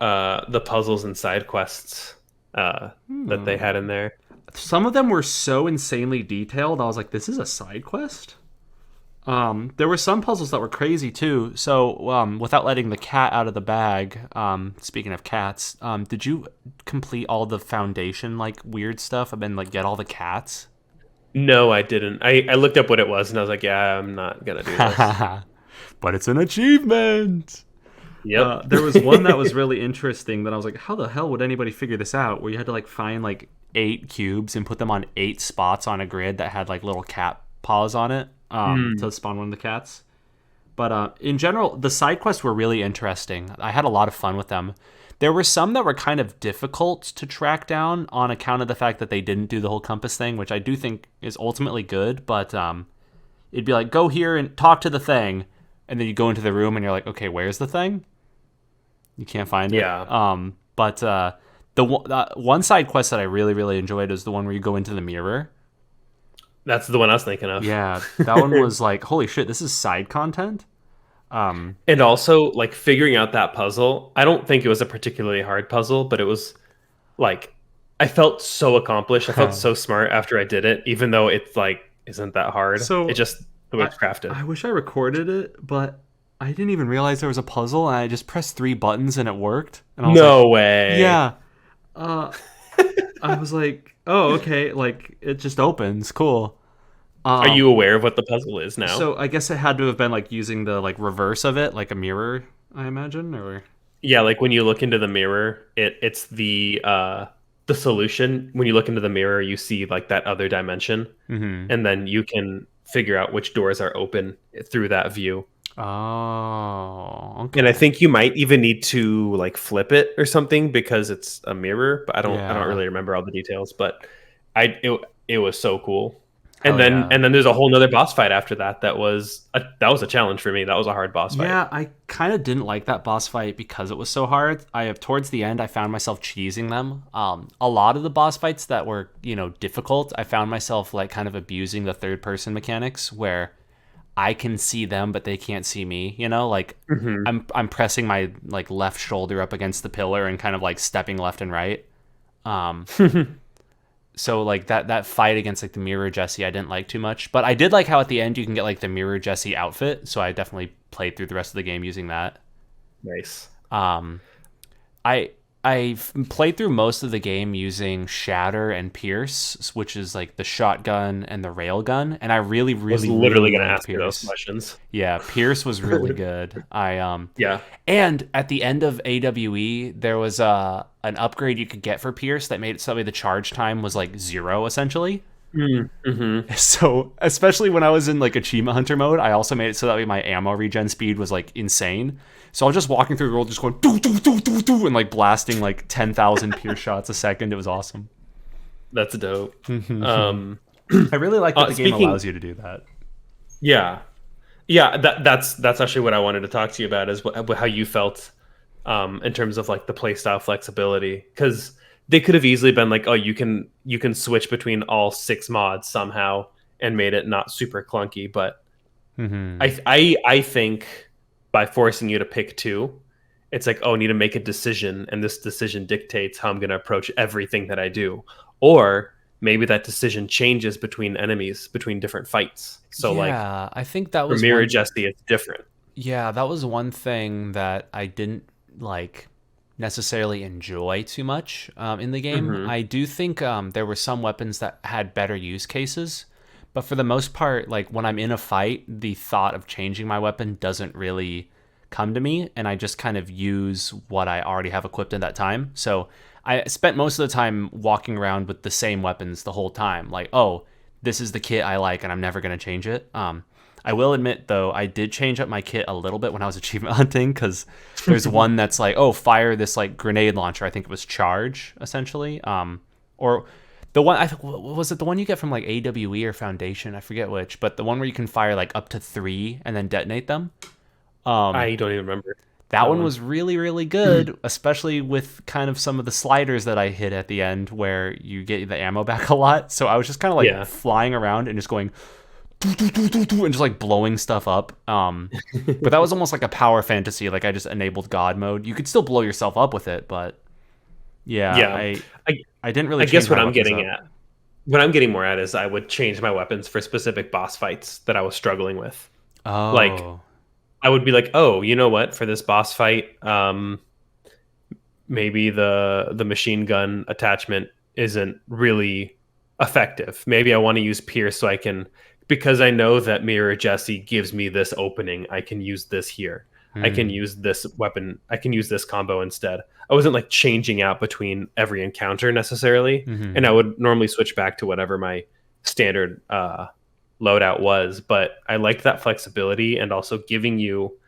the puzzles and side quests that they had in there? Some of them were so insanely detailed. I was like, this is a side quest? There were some puzzles that were crazy too. So, without letting the cat out of the bag, speaking of cats, did you complete all the foundation, like, weird stuff and then, like, get all the cats? No, I didn't. I looked up what it was and I was like, yeah, I'm not gonna do this. But it's an achievement! Yep. There was one that was really interesting that I was like, how the hell would anybody figure this out? Where you had to like find like 8 cubes and put them on 8 spots on a grid that had like little cat paws on it to spawn one of the cats. But in general, the side quests were really interesting. I had a lot of fun with them. There were some that were kind of difficult to track down on account of the fact that they didn't do the whole compass thing, which I do think is ultimately good. But it'd be like, go here and talk to the thing. And then you go into the room and you're like, okay, where's the thing? You can't find it. Yeah. But the one side quest that I really, really enjoyed is the one where you go into the mirror. That's the one I was thinking of. Yeah, that one was like, holy shit, this is side content. And also, like, figuring out that puzzle, I don't think it was a particularly hard puzzle, but it was like, I felt so accomplished. I felt so smart after I did it, even though it's like isn't that hard. So it just the way it's crafted. I wish I recorded it, but I didn't even realize there was a puzzle, and I just pressed 3 buttons and it worked. And I was No way. Yeah. I was like, oh, okay, like it just opens. Cool. Are you aware of what the puzzle is now? So I guess it had to have been like using the like reverse of it, like a mirror, I imagine, or Yeah, like when you look into the mirror, it's the solution. When you look into the mirror, you see like that other dimension, and then you can figure out which doors are open through that view. Oh, okay. And I think you might even need to like flip it or something because it's a mirror, but I don't really remember all the details, but it was so cool. And then there's a whole nother boss fight after that. That was a challenge for me. That was a hard boss fight. Yeah, I kind of didn't like that boss fight because it was so hard. Towards the end, I found myself cheesing them. A lot of the boss fights that were, difficult, I found myself like kind of abusing the third person mechanics where I can see them but they can't see me. Like I'm pressing my like left shoulder up against the pillar and kind of like stepping left and right. So like that fight against like the Mirror Jesse I didn't like too much, but I did like how at the end you can get like the Mirror Jesse outfit, so I definitely played through the rest of the game using that. Nice. I played through most of the game using Shatter and Pierce, which is like the shotgun and the railgun, and I really was literally really going to liked ask you those questions. Yeah, Pierce was really good. Yeah. And at the end of AWE, there was an upgrade you could get for Pierce that made it so that the charge time was like 0 essentially. So especially when I was in like achievement hunter mode, I also made it so that way my ammo regen speed was like insane. So I was just walking through the world, just going doo doo doo doo doo, and like blasting like 10,000 Pierce shots a second. It was awesome. That's dope. I really like that the game allows you to do that. Yeah, that's actually what I wanted to talk to you about is how you felt in terms of like the playstyle flexibility, because they could have easily been like, oh, you can switch between all 6 mods somehow and made it not super clunky. But I think by forcing you to pick 2, it's like, oh, I need to make a decision, and this decision dictates how I'm going to approach everything that I do. Or maybe that decision changes between enemies, between different fights. So I think that was for Mirror Jesse, it's different. Yeah, that was one thing that I didn't like necessarily enjoy too much in the game. I do think there were some weapons that had better use cases, but for the most part, like when I'm in a fight, the thought of changing my weapon doesn't really come to me, and I just kind of use what I already have equipped at that time. So I spent most of the time walking around with the same weapons the whole time. Like, oh, this is the kit I like, and I'm never going to change it. I will admit, though, I did change up my kit a little bit when I was achievement hunting, because there's one that's like, oh, fire this like grenade launcher. I think it was charge, essentially. Or the one, was it the one you get from like AWE or Foundation? I forget which, but the one where you can fire like up to 3 and then detonate them. I don't even remember. That one was really, really good, especially with kind of some of the sliders that I hit at the end where you get the ammo back a lot. So I was just kind of like flying around and just going and just like blowing stuff up. But that was almost like a power fantasy. Like I just enabled God mode. You could still blow yourself up with it, but I didn't really. I guess what I'm getting at, what I'm getting more at is I would change my weapons for specific boss fights that I was struggling with. Oh, like I would be like, oh, you know what? For this boss fight, maybe the machine gun attachment isn't really effective. Maybe I want to use Pierce because I know that Mirror Jesse gives me this opening. I can use this here. I can use this weapon, I can use this combo instead. I wasn't like changing out between every encounter necessarily, and I would normally switch back to whatever my standard loadout was. But I liked that flexibility and also giving you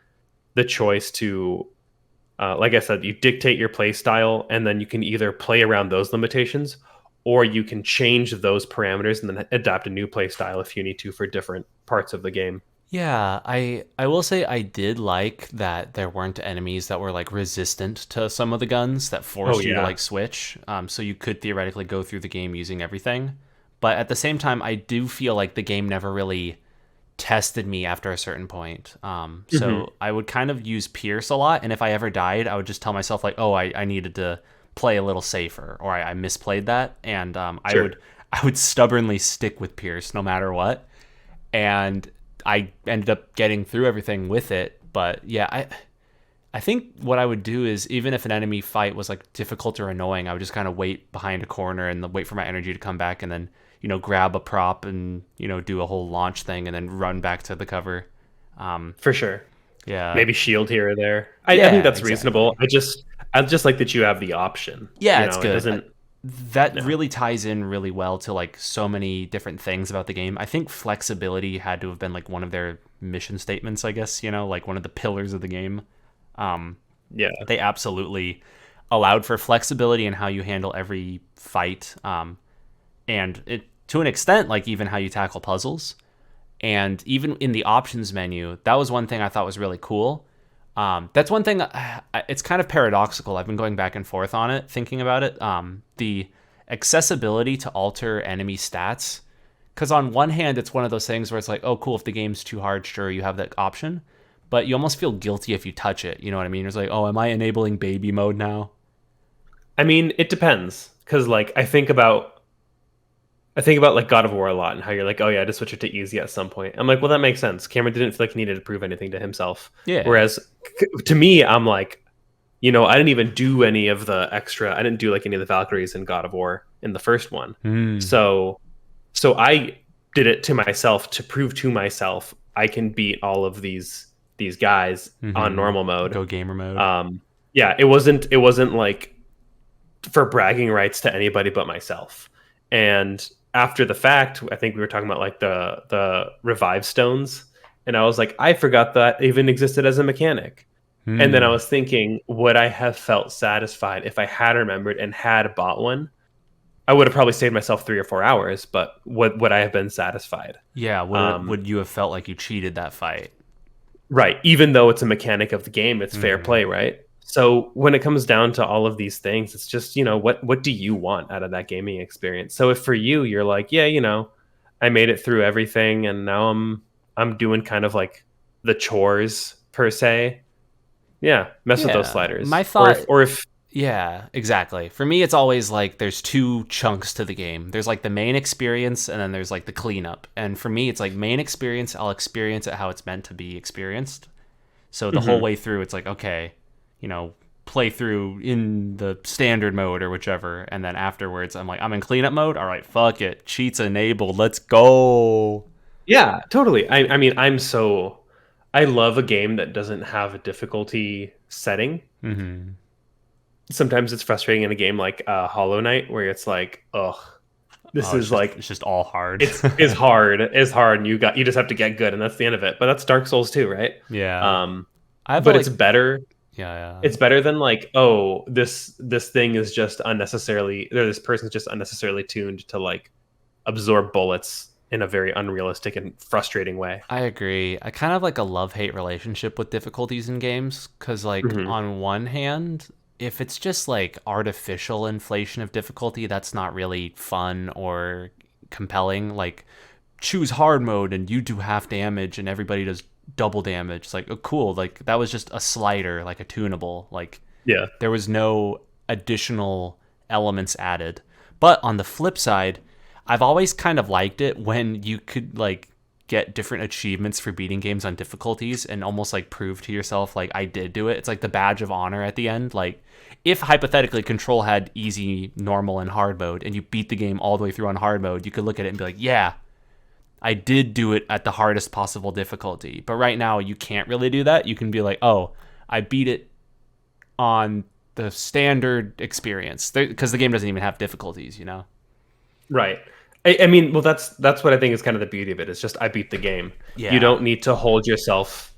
the choice to, like I said, you dictate your play style, and then you can either play around those limitations, or you can change those parameters and then adapt a new play style if you need to for different parts of the game. Yeah, I will say I did like that there weren't enemies that were like resistant to some of the guns that forced you to like switch. So you could theoretically go through the game using everything. But at the same time, I do feel like the game never really tested me after a certain point. So I would kind of use Pierce a lot, and if I ever died, I would just tell myself like, oh, I needed to play a little safer, or I misplayed that, and I would stubbornly stick with Pierce no matter what. And I ended up getting through everything with it. But yeah, I think what I would do is, even if an enemy fight was like difficult or annoying, I would just kind of wait behind a corner and wait for my energy to come back, and then grab a prop and do a whole launch thing and then run back to the cover. For sure. Yeah. Maybe shield here or there. I think that's reasonable. I just like that you have the option. Yeah, it's good. That really ties in really well to like so many different things about the game. I think flexibility had to have been like one of their mission statements, I guess, like one of the pillars of the game. They absolutely allowed for flexibility in how you handle every fight. And it, to an extent, like even how you tackle puzzles. And even in the options menu, that was one thing I thought was really cool. That's one thing, it's kind of paradoxical. I've been going back and forth on it, thinking about it. The accessibility to alter enemy stats. Because on one hand, it's one of those things where it's like, oh, cool, if the game's too hard, sure, you have that option. But you almost feel guilty if you touch it. You know what I mean? It's like, oh, am I enabling baby mode now? I mean, it depends. Because like, I think about like God of War a lot, and how you're like, oh yeah, I just switch it to easy at some point. I'm like, well, that makes sense. Cameron didn't feel like he needed to prove anything to himself. Yeah. Whereas to me, I'm like, I didn't even do any of the extra. I didn't do like any of the Valkyries in God of War in the first one. So I did it to myself to prove to myself I can beat all of these guys on normal mode. Go gamer mode. Yeah, it wasn't like for bragging rights to anybody but myself. And after the fact, I think we were talking about like the revive stones, and I was like, I forgot that even existed as a mechanic. And then I was thinking, would I have felt satisfied if I had remembered and had bought one? I would have probably saved myself 3 or 4 hours, but would I have been satisfied? Yeah, would you have felt like you cheated that fight? Right, even though it's a mechanic of the game, it's fair play, right? So when it comes down to all of these things, it's just, what do you want out of that gaming experience? So if for you, you're like, yeah, I made it through everything, and now I'm doing kind of like the chores per se. Yeah, mess with those sliders. My thought, or if yeah, exactly. For me, it's always like there's 2 chunks to the game. There's like the main experience, and then there's like the cleanup. And for me, it's like main experience, I'll experience it how it's meant to be experienced. So the whole way through, it's like, okay, play through in the standard mode or whichever, and then afterwards I'm like, I'm in cleanup mode, all right, fuck it, cheats enabled, let's go. Yeah, totally. I mean, I love a game that doesn't have a difficulty setting. Sometimes it's frustrating in a game like Hollow Knight, where it's like, ugh, this is like, it's just all hard. it's hard, and you just have to get good, and that's the end of it. But that's Dark Souls too, right? Yeah. But it's better. Yeah. It's better than like, oh, this thing is just unnecessarily, or this person's just unnecessarily tuned to like absorb bullets in a very unrealistic and frustrating way. I agree. I kind of like a love-hate relationship with difficulties in games, because like on one hand, if it's just like artificial inflation of difficulty, that's not really fun or compelling. Like, choose hard mode and you do half damage and everybody does double damage. It's like, oh, cool. Like, that was just a slider, like a tunable. Like, yeah, there was no additional elements added. But on the flip side, I've always kind of liked it when you could like get different achievements for beating games on difficulties and almost like prove to yourself like, I did do it. It's like the badge of honor at the end. Like, if hypothetically Control had easy, normal, and hard mode, and you beat the game all the way through on hard mode, you could look at it and be like, yeah, I did do it at the hardest possible difficulty. But right now, you can't really do that. You can be like, oh, I beat it on the standard experience, because the game doesn't even have difficulties, you know? Right. I mean, well, that's what I think is kind of the beauty of it. It's just I beat the game. Yeah. You don't need to hold yourself.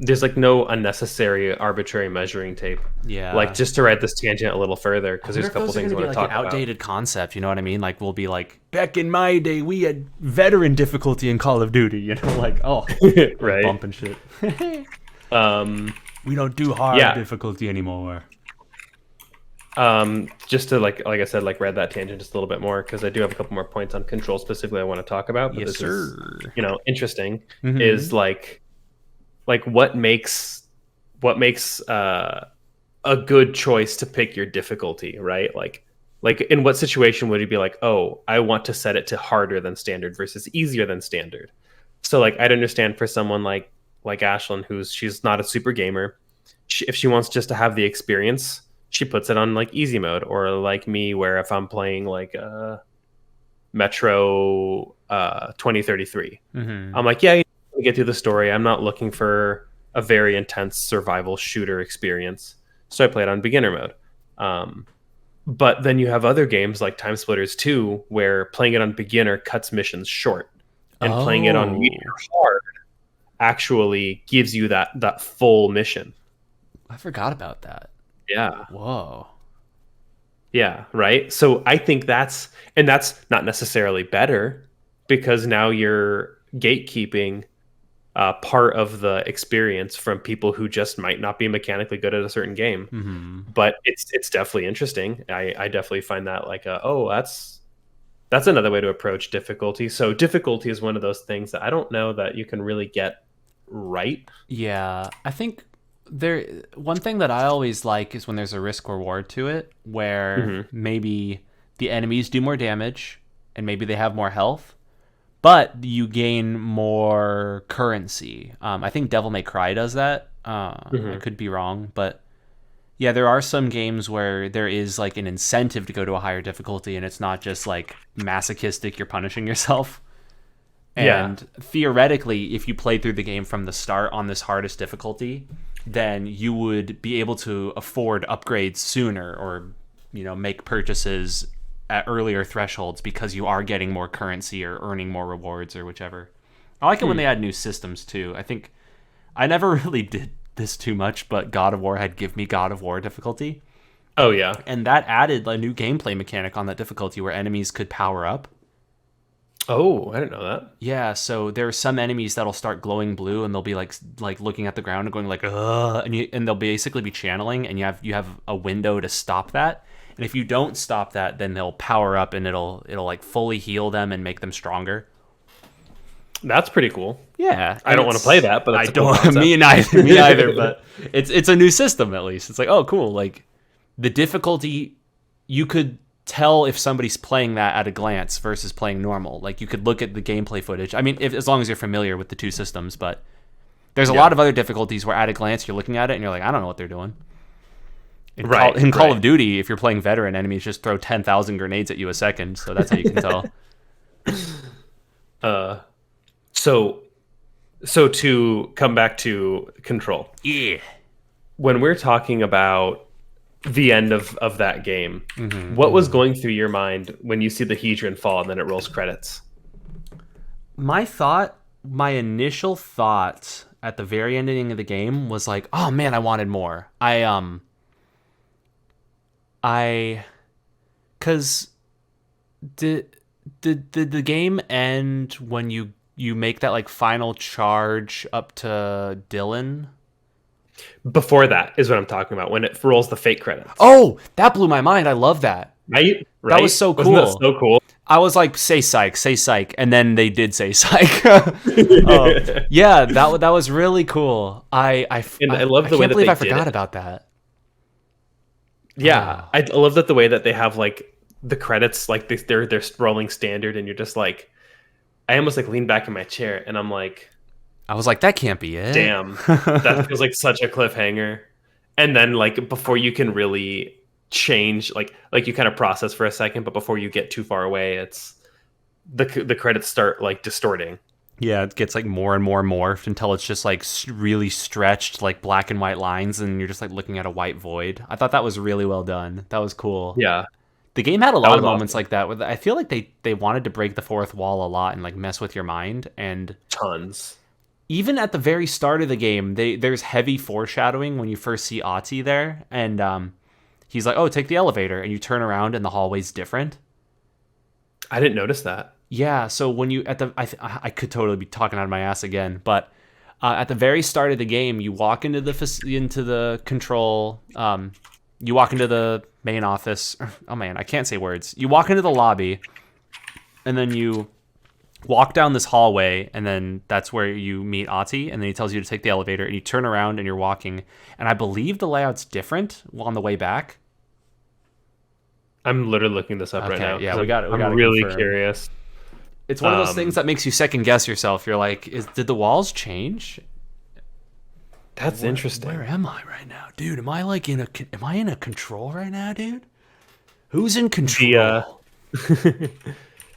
There's like no unnecessary arbitrary measuring tape. Yeah. Like, just to ride this tangent a little further, because there's a couple things I want to talk about. Outdated concept, you know what I mean? Like, we'll be like, back in my day, we had veteran difficulty in Call of Duty, you know, like, oh, right, bump and shit. We don't do hard difficulty anymore. Just to like I said, like, read that tangent just a little bit more, because I do have a couple more points on Control specifically I want to talk about. But yes, this sir. is, interesting. Is like what makes a good choice to pick your difficulty, right? Like in what situation would you be like, oh, I want to set it to harder than standard versus easier than standard? So like, I'd understand for someone like Ashlyn, she's not a super gamer. If she wants just to have the experience, she puts it on like easy mode. Or like me, where if I'm playing like Metro 2033, I'm like, yeah, you get through the story. I'm not looking for a very intense survival shooter experience, so I play it on beginner mode. But then you have other games like Time Splitters 2, where playing it on beginner cuts missions short, and playing it on medium hard actually gives you that full mission. I forgot about that. Yeah. Whoa. Yeah, right? So I think that's not necessarily better, because now you're gatekeeping part of the experience from people who just might not be mechanically good at a certain game. But it's definitely interesting. I definitely find that like, that's another way to approach difficulty. So difficulty is one of those things that I don't know that you can really get right. Yeah, I think one thing that I always like is when there's a risk reward to it, where maybe the enemies do more damage and maybe they have more health, but you gain more currency. I think Devil May Cry does that. I could be wrong, but yeah, there are some games where there is like an incentive to go to a higher difficulty, and it's not just like masochistic, you're punishing yourself. And theoretically, if you play through the game from the start on this hardest difficulty, then you would be able to afford upgrades sooner, or make purchases at earlier thresholds, because you are getting more currency or earning more rewards or whichever. I like it when they add new systems too. I think I never really did this too much, but God of War had Give Me God of War difficulty. Oh yeah. And that added a new gameplay mechanic on that difficulty where enemies could power up. Oh, I didn't know that. Yeah, so there are some enemies that'll start glowing blue, and they'll be like looking at the ground and going like, ugh, and they'll basically be channeling, and you have a window to stop that. And if you don't stop that, then they'll power up, and it'll like fully heal them and make them stronger. That's pretty cool. Yeah, I don't want to play that, but that's cool. Me neither. But it's a new system, at least. It's like, oh, cool. Like the difficulty, you could tell if somebody's playing that at a glance versus playing normal. Like you could look at the gameplay footage. I mean, as long as you're familiar with the two systems, but there's a lot of other difficulties where at a glance you're looking at it and you're like, I don't know what they're doing. In Call of Duty, if you're playing veteran, enemies just throw 10,000 grenades at you a second, so that's how you can tell. So to come back to Control. Yeah. When we're talking about the end of that game, what was going through your mind when you see the Hedron fall and then it rolls credits? My initial thought at the very ending of the game was like, oh man, I wanted more. Cause did the game end when you make that like final charge up to Dylan? Before that is what I'm talking about, when it rolls the fake credits. Oh, that blew my mind. I love that. Right? That was so cool. Wasn't that so cool? I was like, say psych, and then they did say psych. Yeah, that was really cool. I love the way that they did it. I can't believe I forgot about that. Yeah, I love that the way that they have like the credits, like they're rolling standard, and you're just like, I almost like leaned back in my chair, and I'm like, I was like, that can't be it. Damn, that feels like such a cliffhanger. And then like before you can really change, like you kind of process for a second, but before you get too far away, it's the credits start like distorting, Yeah, it gets like more and more morphed until it's just like really stretched, like black and white lines, and you're just like looking at a white void. I thought that was really well done. That was cool. Yeah, The game had a that lot of was moments awesome. like that. Where I feel like they wanted to break the fourth wall a lot and like mess with your mind. And Tons. even at the very start of the game, there's heavy foreshadowing when you first see Ati there, and he's like, "Oh, take the elevator," and you turn around and the hallway's different. I didn't notice that. Yeah, so when you at the I could totally be talking out of my ass again, but at the very start of the game, you walk into the control. You walk into the main office. Oh man, I can't say words. You walk into the lobby, and then you walk down this hallway, and then that's where you meet Ati, and then he tells you to take the elevator, and you turn around and you're walking. And I believe the layout's different on the way back. I'm literally looking this up right Okay, now. yeah, 'Cause we got it. We I'm got to really confirm. curious. It's one of those things that makes you second guess yourself. You're like, did the walls change? That's interesting. Where am I right now, dude? Am I like am I in a control right now, dude? Who's in control?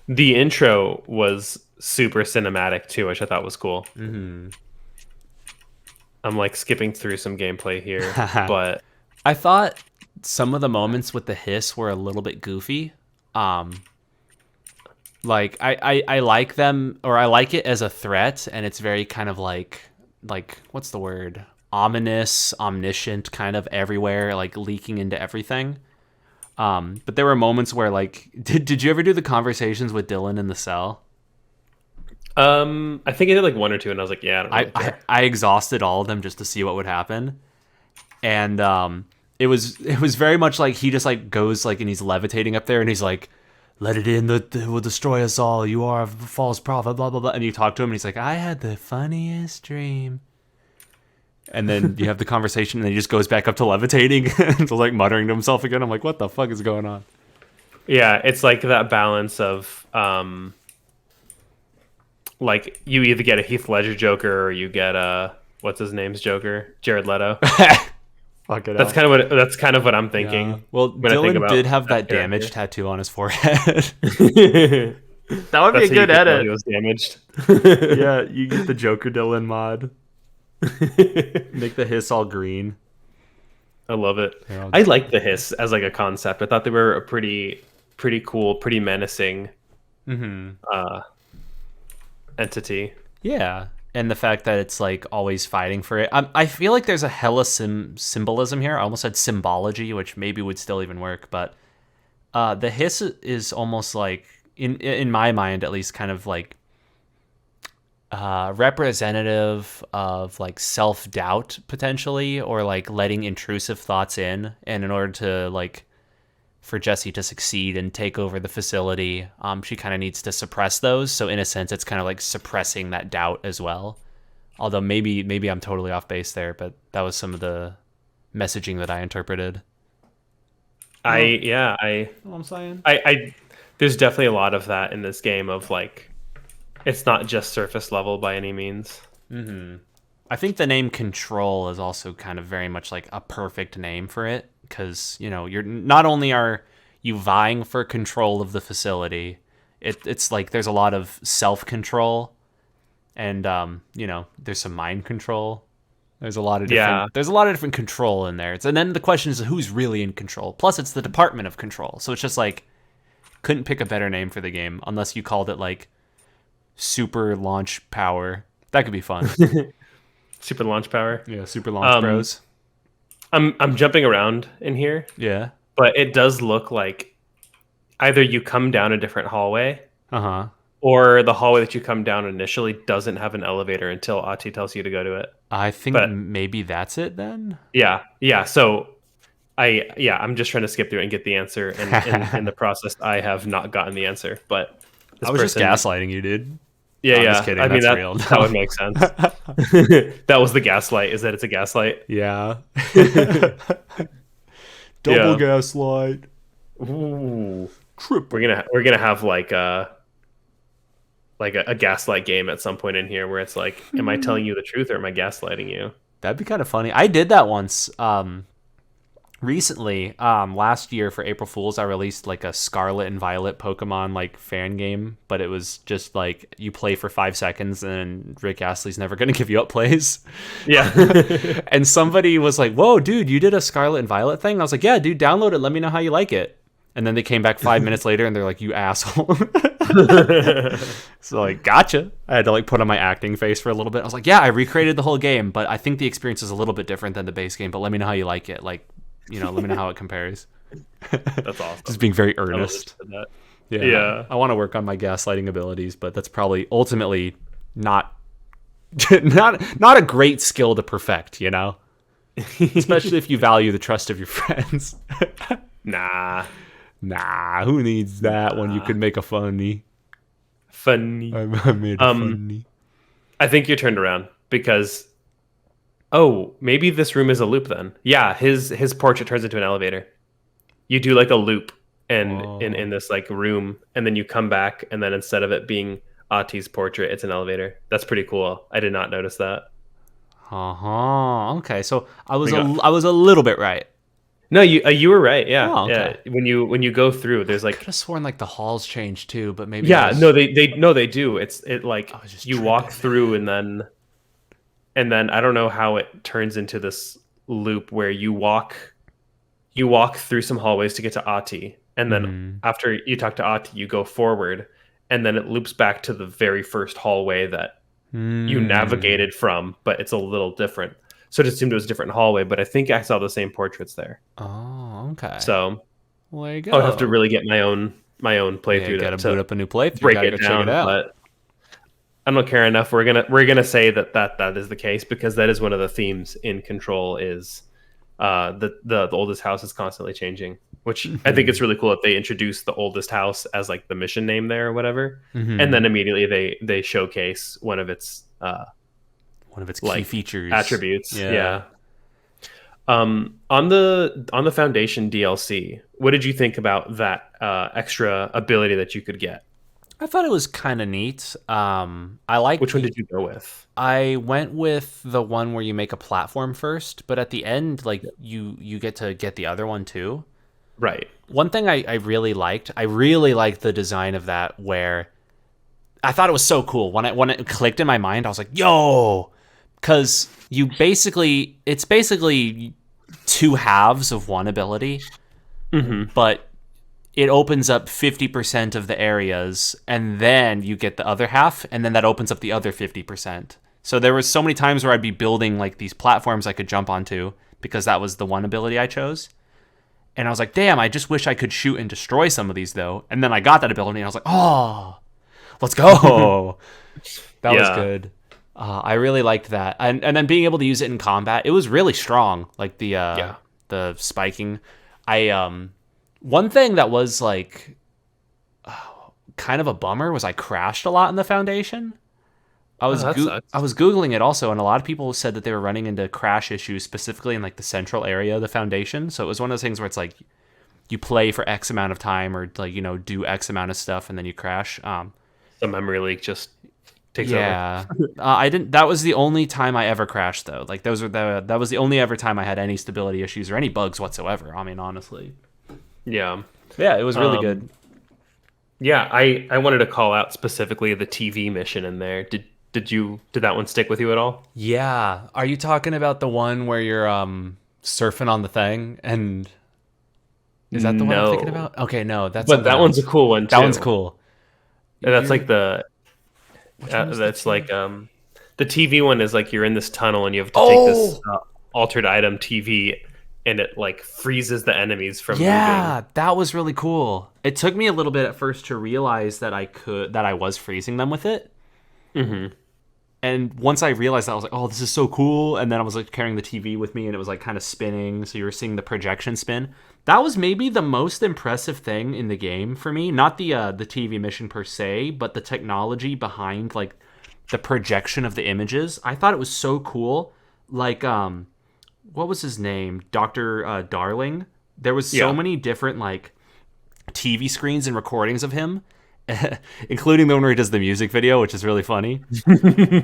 The intro was super cinematic too, which I thought was cool. Mm-hmm. I'm like skipping through some gameplay here, but I thought some of the moments with the hiss were a little bit goofy. Like I like them, or I like it as a threat, and it's very kind of like what's the word? Ominous, omniscient, kind of everywhere, like leaking into everything. But there were moments where like did you ever do the conversations with Dylan in the cell? I think I did like one or two, and I was like, yeah, I don't really care. I exhausted all of them just to see what would happen. And it was very much like he just like goes like, and he's levitating up there, and he's like, "Let it in, that will destroy us all. You are a false prophet." Blah blah blah. And you talk to him, and he's like, "I had the funniest dream." And then you have the conversation, and then he just goes back up to levitating, and like muttering to himself again. I'm like, "What the fuck is going on?" Yeah, it's like that balance of like you either get a Heath Ledger Joker or you get a what's his name's Joker, Jared Leto. Fuck it. That's kind of what I'm thinking. Yeah. Well, when I think Dylan about did have that character. damage tattoo on his forehead. That would be That's a how you good could tell edit. he was damaged. Yeah, you get the Joker Dylan mod. Make the hiss all green. I love it. Yeah, I like the hiss as like a concept. I thought they were a pretty cool, pretty menacing entity. yeah, and the fact that it's like always fighting for it. I feel like there's a hella symbolism here. I almost said symbology, which maybe would still even work, but the hiss is almost like in my mind at least kind of like representative of like self-doubt potentially, or like letting intrusive thoughts in, and in order to like for Jessie to succeed and take over the facility, she kind of needs to suppress those. So in a sense, it's kind of like suppressing that doubt as well. Although maybe I'm totally off base there, but that was some of the messaging that I interpreted. I You know what I'm saying? I there's definitely a lot of that in this game of like it's not just surface level by any means. I think the name Control is also kind of very much like a perfect name for it, because you know you're not only are you vying for control of the facility, it's like there's a lot of self control, and you know there's some mind control. There's a lot of different control in there. And then the question is who's really in control. Plus, it's the Department of Control, so it's just like couldn't pick a better name for the game unless you called it like Super Launch Power. That could be fun. Super launch power. Yeah, Super Launch Bros. I'm jumping around in here, Yeah. but it does look like either you come down a different hallway, Uh-huh. or the hallway that you come down initially doesn't have an elevator until Ati tells you to go to it. I think But maybe that's it then. yeah. So I'm just trying to skip through it and get the answer, and in the process, I have not gotten the answer. But this I was just person, gaslighting you, dude. yeah, I'm yeah. just kidding. I mean That's real. that would make sense. That was the gaslight. Is that it's a gaslight? Yeah. Yeah. Gaslight. Ooh. Trip. We're gonna have like a gaslight game at some point in here where it's like, am I telling you the truth or am I gaslighting you? That'd be kind of funny. I did that once. recently, last year for April Fools, I released like a Scarlet and Violet Pokemon like fan game, but it was just like you play for 5 seconds and Rick Astley's never going to give you up plays. Yeah. And somebody was like, "Whoa, dude, you did a Scarlet and Violet thing?" I was like, "Yeah, dude, download it. Let me know how you like it." And then they came back 5 minutes later and they're like, "You asshole." So like, gotcha. I had to like put on my acting face for a little bit. I was like, "Yeah, I recreated the whole game, but I think the experience is a little bit different than the base game, but let me know how you like it. Like, let me know how it compares." That's awesome. Just being very earnest. Yeah. I want to work on my gaslighting abilities, but that's probably ultimately not not a great skill to perfect, Especially if you value the trust of your friends. Nah, who needs that when you could make a funny? I made a funny. I think you're turned around because maybe this room is a loop then. Yeah, his portrait turns into an elevator. You do like a loop and in this like room, and then you come back, and then instead of it being Ati's portrait, it's an elevator. That's pretty cool. I did not notice that. Okay, so I was a little bit right. No, you were right. Yeah, okay. Yeah. When you go through, there's like, I could have sworn like the halls changed too, but maybe they do. It like you tripping, walk through and then I don't know how it turns into this loop where you walk through some hallways to get to Ati, and then after you talk to Ati, you go forward, and then it loops back to the very first hallway that you navigated from, but it's a little different. So it assumed it was a different hallway, but I think I saw the same portraits there. Oh, okay. So there you go. I'll have to really get my own playthrough. Got to boot up a new playthrough. Break gotta it go down, check it out. But I don't care enough. We're gonna say that is the case, because that is one of the themes in Control is the oldest house is constantly changing, which I think it's really cool that they introduce the oldest house as like the mission name there or whatever, and then immediately they showcase one of its key features, attributes. Yeah. On the Foundation DLC, what did you think about that extra ability that you could get? I thought it was kind of neat. I like. Which one did you go with? I went with the one where you make a platform first, but at the end, like you get to get the other one too. Right. One thing I really liked the design of that, where I thought it was so cool. When it clicked in my mind, I was like, yo, because it's basically two halves of one ability, but it opens up 50% of the areas, and then you get the other half, and then that opens up the other 50%. So there was so many times where I'd be building like these platforms I could jump onto, because that was the one ability I chose. And I was like, damn, I just wish I could shoot and destroy some of these though. And then I got that ability and I was like, oh, let's go. That was good. I really liked that. And then being able to use it in combat, it was really strong. Like the spiking. One thing that was like kind of a bummer was I crashed a lot in the Foundation. I was Googling it also, and a lot of people said that they were running into crash issues specifically in like the central area of the Foundation. So it was one of those things where it's like you play for X amount of time, or like do X amount of stuff, and then you crash. The memory leak just takes over. I didn't. That was the only time I ever crashed though. Like that was the only ever time I had any stability issues or any bugs whatsoever. I mean, honestly. Yeah, it was really good. Yeah, I wanted to call out specifically the TV mission in there. Did that one stick with you at all? Yeah. Are you talking about the one where you're surfing on the thing? And is that the one I'm thinking about? Okay, no, that's. But that one's a cool one too. That one's cool. And that's like the. That's like the TV one is like you're in this tunnel and you have to take this altered item TV, and it like freezes the enemies from moving. That was really cool. It took me a little bit at first to realize that I was freezing them with it. Mm-hmm. And once I realized that, I was like, oh, this is so cool. And then I was like carrying the TV with me, and it was like kind of spinning, so you were seeing the projection spin. That was maybe the most impressive thing in the game for me. Not the TV mission per se, but the technology behind like the projection of the images. I thought it was so cool. Like what was his name? Dr. Darling. There was so many different like TV screens and recordings of him, including the one where he does the music video, which is really funny.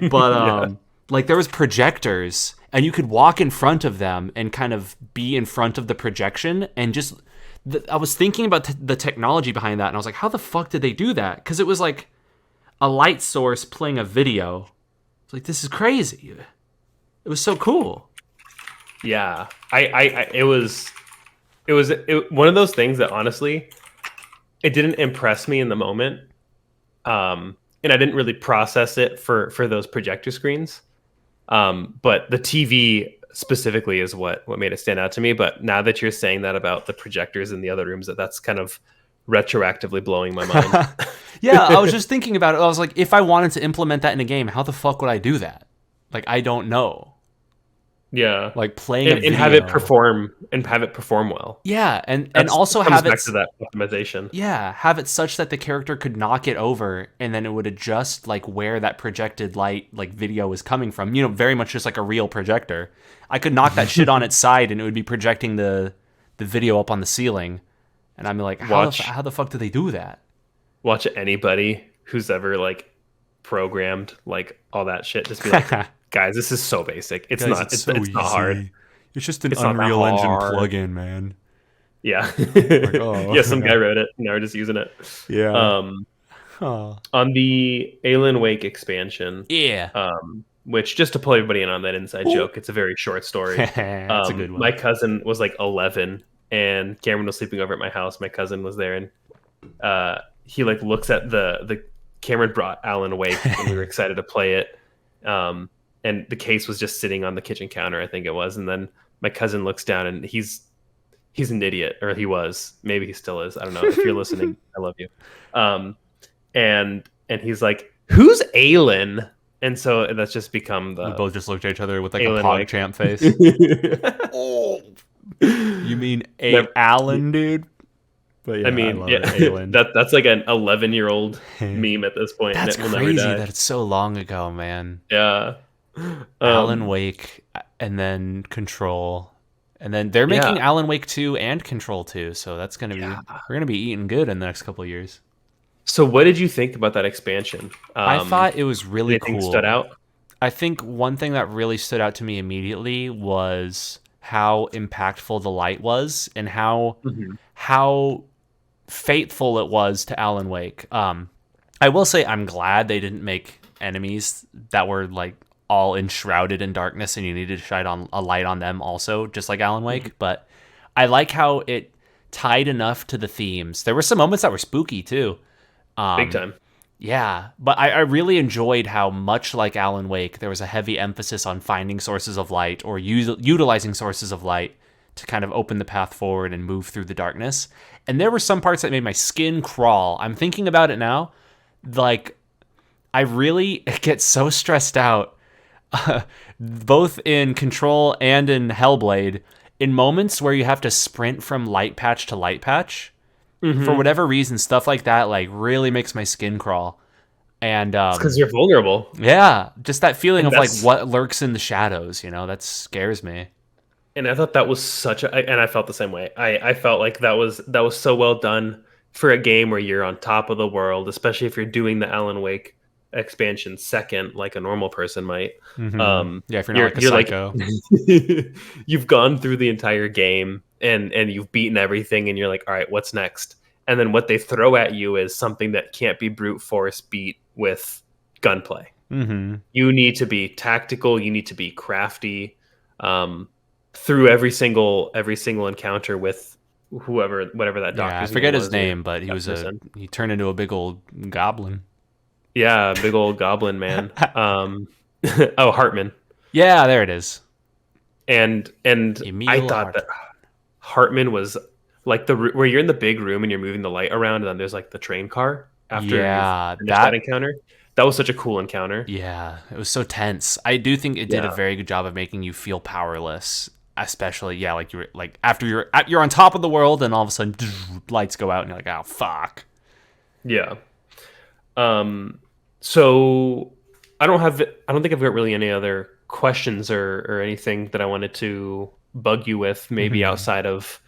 But like there was projectors and you could walk in front of them and kind of be in front of the projection and just I was thinking about the technology behind that and I was like, how the fuck did they do that? Because it was like a light source playing a video. It's like, this is crazy. It was so cool. Yeah, it was one of those things that honestly, it didn't impress me in the moment, and I didn't really process it for those projector screens. But the TV specifically is what made it stand out to me. But now that you're saying that about the projectors in the other rooms, that's kind of retroactively blowing my mind. Yeah, I was just thinking about it. I was like, if I wanted to implement that in a game, how the fuck would I do that? Like, I don't know. Yeah, like playing a video. And have it perform well. Yeah, and also have it back to that optimization. Yeah, have it such that the character could knock it over, and then it would adjust like where that projected light like video is coming from. You know, very much just like a real projector. I could knock that shit on its side, and it would be projecting the video up on the ceiling. And I'm like, how the fuck do they do that? Watch anybody who's ever like programmed like all that shit just be like, guys, this is so basic. It's not hard. It's just an Unreal Engine plugin, man. Yeah. Like, oh. Yeah, some guy wrote it. Now we're just using it. Yeah. On the Alan Wake expansion. Yeah. Which, just to pull everybody in on that inside joke, it's a very short story. That's a good one. My cousin was like 11, and Cameron was sleeping over at my house. My cousin was there, and he like looks at the Cameron brought Alan Wake, and we were excited to play it. And the case was just sitting on the kitchen counter, I think it was. And then my cousin looks down, and he's an idiot, or he was. Maybe he still is. I don't know. If you're listening, I love you. And he's like, "Who's Alan?" And so that's just become the. We both just looked at each other with like Alan a pog Wake. champ face. Oh, you mean Alan, dude? But yeah, I mean, yeah, that's like an 11-year-old meme at this point. That's crazy that it's so long ago, man. Yeah. Alan Wake, and then Control, and then they're making Alan Wake 2 and Control 2, so that's gonna be we're gonna be eating good in the next couple of years. So what did you think about that expansion? I thought it was really cool. Anything stood out? I think one thing that really stood out to me immediately was how impactful the light was, and how faithful it was to Alan Wake. I will say I'm glad they didn't make enemies that were like all enshrouded in darkness and you needed to shine on a light on them also, just like Alan Wake. But I like how it tied enough to the themes. There were some moments that were spooky too. Big time. Yeah, but I really enjoyed how, much like Alan Wake, there was a heavy emphasis on finding sources of light or utilizing sources of light to kind of open the path forward and move through the darkness. And there were some parts that made my skin crawl. I'm thinking about it now. Like, I really get so stressed out, both in Control and in Hellblade, in moments where you have to sprint from light patch to light patch. For whatever reason, stuff like that like really makes my skin crawl. And it's because you're vulnerable. Yeah, just that feeling of like what lurks in the shadows, you know, that scares me. And I thought that was and I felt the same way. I felt like that was so well done for a game where you're on top of the world, especially if you're doing the Alan Wake expansion second, like a normal person might. Yeah, if you're not like a psycho. Like, you've gone through the entire game and you've beaten everything, and you're like, all right, what's next? And then what they throw at you is something that can't be brute force beat with gunplay. You need to be tactical. You need to be crafty. Through every single encounter with whatever that doctor. Yeah, I forget his name, but he turned into a big old goblin. Yeah, big old goblin man. Hartman. Yeah, there it is. And I thought that Hartman was like where you're in the big room and you're moving the light around, and then there's like the train car after that encounter. That was such a cool encounter. Yeah, it was so tense. I do think it did a very good job of making you feel powerless, especially like you're like after you're on top of the world, and all of a sudden lights go out, and you're like, oh fuck. Yeah. So I don't think I've got really any other questions or anything that I wanted to bug you with, maybe outside of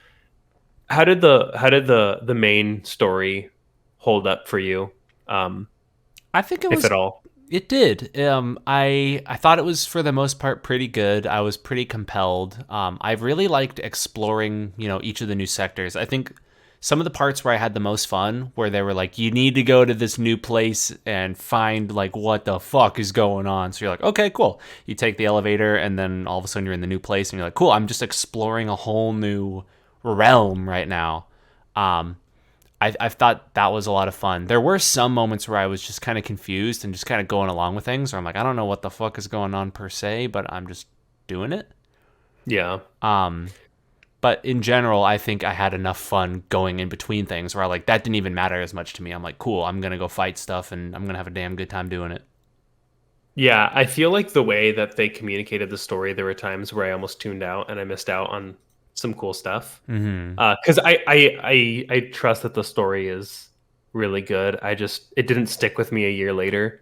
how did the main story hold up for you? I think it was, if at all. It did. I thought it was for the most part pretty good. I was pretty compelled. I really liked exploring, each of the new sectors. I think some of the parts where I had the most fun, where they were like, you need to go to this new place and find like what the fuck is going on. So you're like, okay, cool. You take the elevator, and then all of a sudden you're in the new place, and you're like, cool. I'm just exploring a whole new realm right now. Um, I thought that was a lot of fun. There were some moments where I was just kind of confused and just kind of going along with things, where I'm like, I don't know what the fuck is going on per se, but I'm just doing it. Yeah. Um, but in general, I think I had enough fun going in between things where like that didn't even matter as much to me. I'm like, cool, I'm gonna go fight stuff and I'm gonna have a damn good time doing it. Yeah, I feel like the way that they communicated the story, there were times where I almost tuned out and I missed out on some cool stuff. Mm-hmm. Because I trust that the story is really good. It didn't stick with me a year later,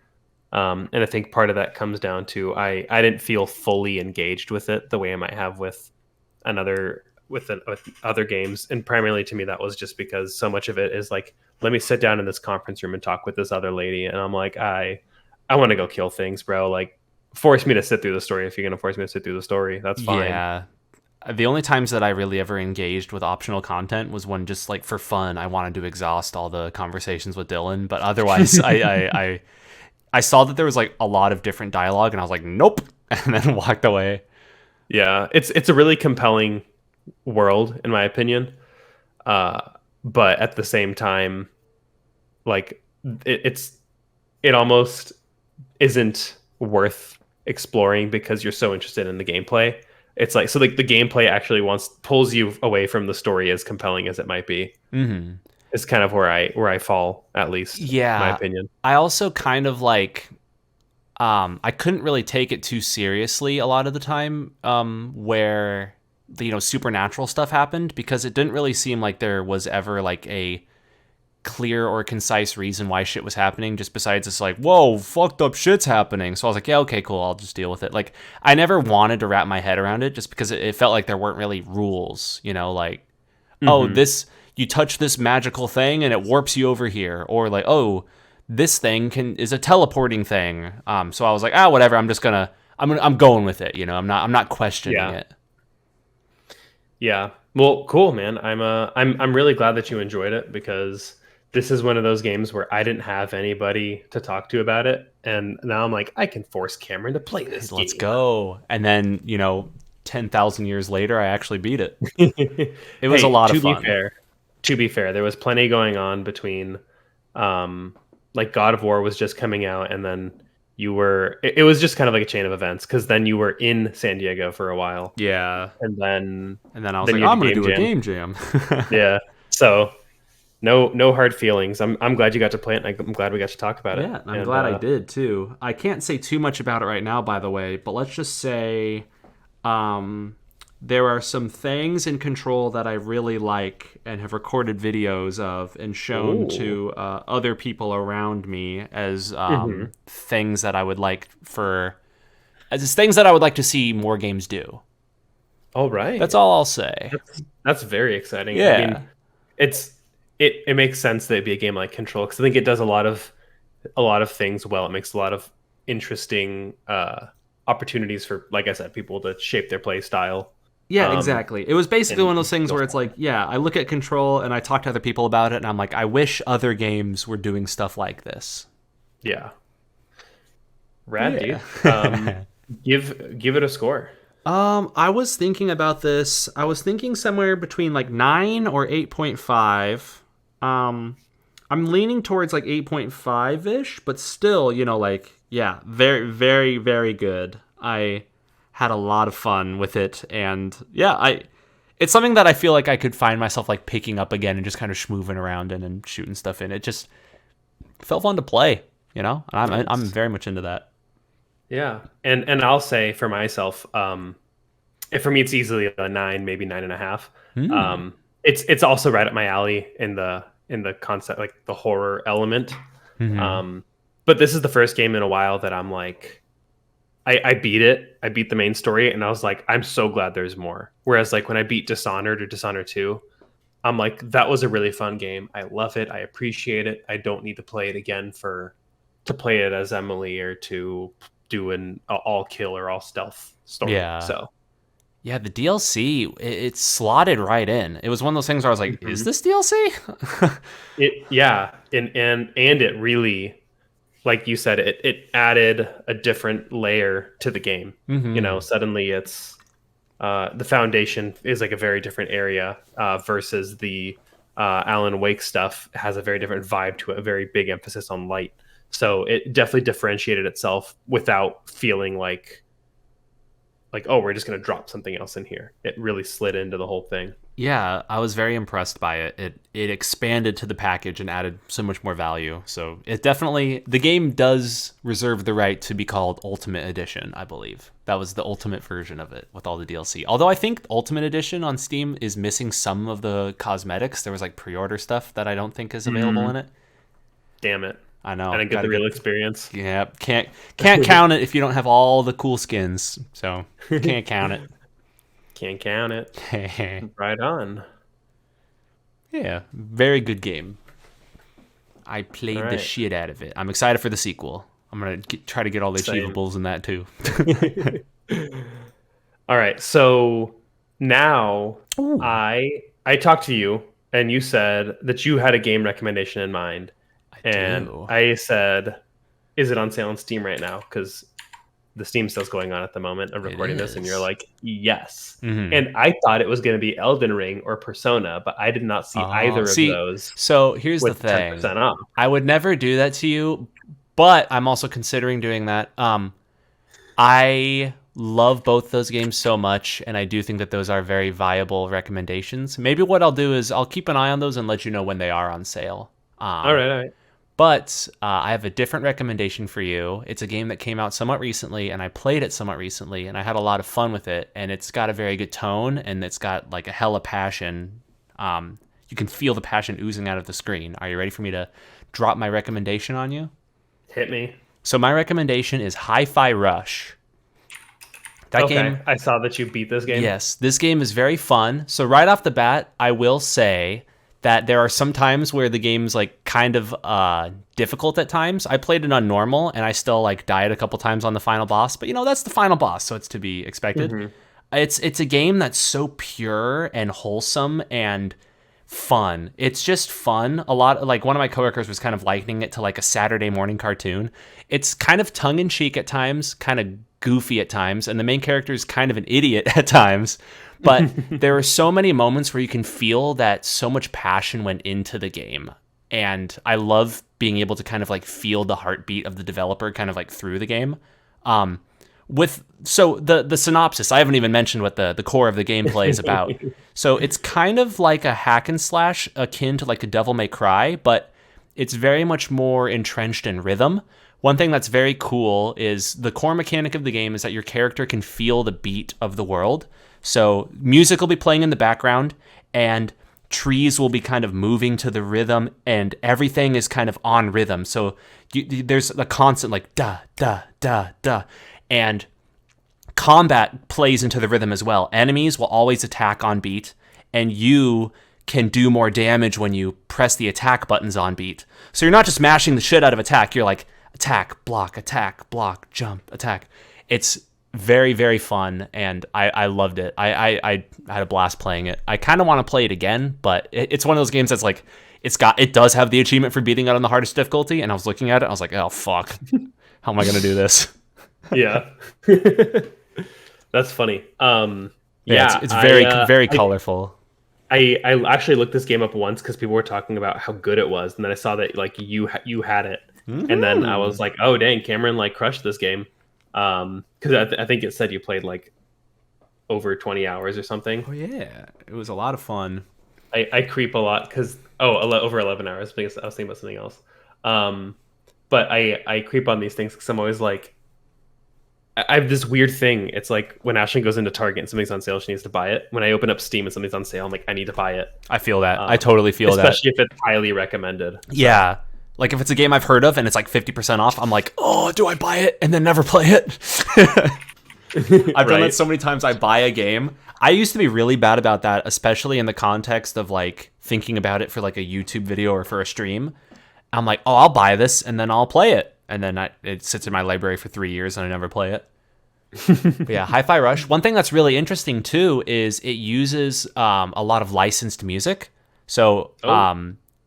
and I think part of that comes down to I didn't feel fully engaged with it the way I might have with with other games, and primarily to me that was just because so much of it is like, let me sit down in this conference room and talk with this other lady, and I'm like, I want to go kill things, bro. Like, force me to sit through the story. If you're gonna force me to sit through the story, that's fine. Yeah. The only times that I really ever engaged with optional content was when just like for fun I wanted to exhaust all the conversations with Dylan, but otherwise I saw that there was like a lot of different dialogue and I was like, nope, and then walked away. Yeah, it's a really compelling world in my opinion, uh, but at the same time, like it almost isn't worth exploring because you're so interested in the gameplay. It's like, so like the gameplay actually pulls you away from the story, as compelling as it might be. Mm-hmm. Is kind of where I fall, at least my Yeah, opinion. I also kind of like I couldn't really take it too seriously a lot of the time where the supernatural stuff happened, because it didn't really seem like there was ever like a clear or concise reason why shit was happening, just besides it's like, whoa, fucked up shit's happening. So I was like, yeah, okay, cool, I'll just deal with it. Like, I never wanted to wrap my head around it, just because it felt like there weren't really rules, like, oh, Hmm. this, you touch this magical thing and it warps you over here, or like, oh, this thing is a teleporting thing. So I was like, whatever, I'm going with it, I'm not questioning Yeah, it. yeah. Well, cool, man. I'm really glad that you enjoyed it, because this is one of those games where I didn't have anybody to talk to about it, and now I'm like, I can force Cameron to play Hey, this let's game. go. And then 10,000 years later I actually beat it. It was a Hey, lot of fun. to be fair, there was plenty going on between, like God of War was just coming out, and then it was just kind of like a chain of events, because then you were in San Diego for a while, Yeah. and And then I was then like, you oh, had I'm a going to game do a jam. game jam. Yeah. So no hard feelings. I'm glad you got to play it, and I'm glad we got to talk about it. Yeah, and I'm And glad I did too. I can't say too much about it right now, by the way, but let's just say um, there are some things in Control that I really like and have recorded videos of and shown ooh. to other people around me as Hmm. things that I would like as things that I would like to see more games do. All That's right. all I'll say. That's very exciting. I Yeah. mean, it's it makes sense that it'd be a game like Control, because I think it does a lot of things well. It makes a lot of interesting opportunities for, like I said, people to shape their play style. Yeah, Um, exactly. It was basically and one of those things skill where it's set. like, yeah, I look at Control and I talk to other people about it, and I'm like, I wish other games were doing stuff like this. Yeah, rad, Yeah. dude. Give it a score. I was thinking about this. I was thinking somewhere between like 9 or 8.5. Um, I'm leaning towards like 8.5 ish, but still, like, yeah, very, very, very good. I had a lot of fun with it, and yeah, it's something that I feel like I could find myself like picking up again and just kind of schmooving around in and shooting stuff in. It just felt fun to play, I'm Nice. very much into that. Yeah, and I'll say for myself, for me, it's easily a 9, maybe 9.5. Hmm. It's also right up my alley in the concept, like the horror element. Hmm. Um, but this is the first game in a while that I'm like, I beat it. I beat the main story, and I was like, I'm so glad there's more. Whereas like when I beat Dishonored or Dishonored 2, I'm like, that was a really fun game. I love it. I appreciate it. I don't need to play it again for to play it as Emily or to do an all kill or all stealth story. Yeah. So yeah, the DLC it slotted right in. It was one of those things where I was like, "Is this DLC?" and it really, like you said, it added a different layer to the game. Suddenly it's the foundation is like a very different area versus the Alan Wake stuff has a very different vibe to it, a very big emphasis on light. So it definitely differentiated itself without feeling like, oh, we're just going to drop something else in here. It really slid into the whole thing. Yeah, I was very impressed by it. It expanded to the package and added so much more value. So it definitely, the game does reserve the right to be called Ultimate Edition, I believe. That was the ultimate version of it with all the DLC. Although I think Ultimate Edition on Steam is missing some of the cosmetics. There was like pre-order stuff that I don't think is available in it. Damn it. I know. I didn't get the real experience. Yeah, can't count it if you don't have all the cool skins. So can't count it. Can't count it. Right on. Yeah, very good game. I played the shit out of it. I'm excited for the sequel. I'm going to try to get all the achievables in that too. All right, so now I talked to you, and you said that you had a game recommendation in mind. I said, is it on sale on Steam right now? Because the Steam sale's going on at the moment of recording this, and you're like, yes. And I thought it was going to be Elden Ring or Persona, but I did not see either of those. So here's the thing. 10% off. I would never do that to you, but I'm also considering doing that. I love both those games so much, and I do think that those are very viable recommendations. Maybe what I'll do is I'll keep an eye on those and let you know when they are on sale. All right. But I have a different recommendation for you. It's a game that came out somewhat recently, and I played it somewhat recently, and I had a lot of fun with it. And it's got a very good tone, and it's got like a hella passion. You can feel the passion oozing out of the screen. Are you ready for me to drop my recommendation on you? Hit me. So my recommendation is Hi-Fi Rush. That game, I saw that you beat this game. Yes, this game is very fun. So right off the bat, I will say that there are some times where the game's like kind of difficult at times. I played it on normal and I still like died a couple times on the final boss, but that's the final boss, so it's to be expected. It's a game that's so pure and wholesome and fun. It's just fun. A lot, like one of my coworkers was kind of likening it to like a Saturday morning cartoon. It's kind of tongue in cheek at times, kind of goofy at times, and the main character is kind of an idiot at times. But there are so many moments where you can feel that so much passion went into the game. And I love being able to kind of like feel the heartbeat of the developer kind of like through the game. So the synopsis, I haven't even mentioned what the core of the gameplay is about. So it's kind of like a hack and slash akin to like a Devil May Cry, but it's very much more entrenched in rhythm. One thing that's very cool is the core mechanic of the game is that your character can feel the beat of the world. So music will be playing in the background and trees will be kind of moving to the rhythm and everything is kind of on rhythm. So there's a constant like da, da, da, da. And combat plays into the rhythm as well. Enemies will always attack on beat and you can do more damage when you press the attack buttons on beat. So you're not just mashing the shit out of attack. You're like attack, block, jump, attack. It's very, very fun, and I loved it. I had a blast playing it. I kind of want to play it again, but it's one of those games that's like, it does have the achievement for beating it on the hardest difficulty, and I was looking at it, I was like, oh, fuck. How am I going to do this? Yeah. That's funny. It's very colorful. I actually looked this game up once because people were talking about how good it was, and then I saw that like you had it, and then I was like, oh dang, Cameron like crushed this game, because I think it said you played like over 20 hours or something. Oh yeah, it was a lot of fun. I creep a lot because over 11 hours because I was thinking about something else. But I creep on these things because I'm always like, I have this weird thing. It's like when Ashley goes into Target and something's on sale, she needs to buy it. When I open up Steam and something's on sale, I'm like, I need to buy it. I feel that. I totally feel especially that. Especially if it's highly recommended. Yeah. Like if it's a game I've heard of and it's like 50% off, I'm like, oh, do I buy it? And then never play it. I've done that so many times. I buy a game. I used to be really bad about that, especially in the context of like thinking about it for like a YouTube video or for a stream. I'm like, oh, I'll buy this and then I'll play it. and then it sits in my library for 3 years and I never play it. But yeah, Hi-Fi Rush. One thing that's really interesting too is it uses a lot of licensed music. So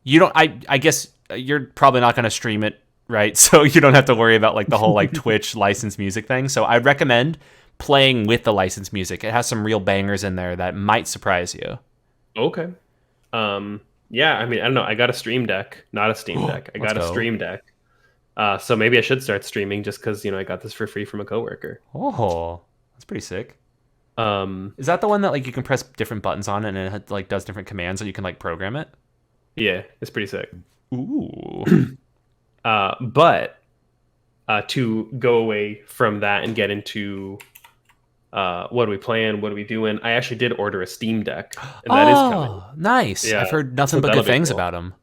you don't. I guess you're probably not going to stream it, right? So you don't have to worry about like the whole like Twitch licensed music thing. So I recommend playing with the licensed music. It has some real bangers in there that might surprise you. Okay. Yeah, I mean, I don't know. I got a Stream Deck, not a Steam Deck. I got a Stream Deck. So maybe I should start streaming just because, I got this for free from a coworker. Oh, that's pretty sick. Is that the one that like you can press different buttons on it and it like does different commands so you can like program it? Yeah, it's pretty sick. Ooh. But to go away from that and get into what are we playing, what are we doing, I actually did order a Steam Deck, and that is coming. Nice. Yeah. I've heard nothing but good things about them.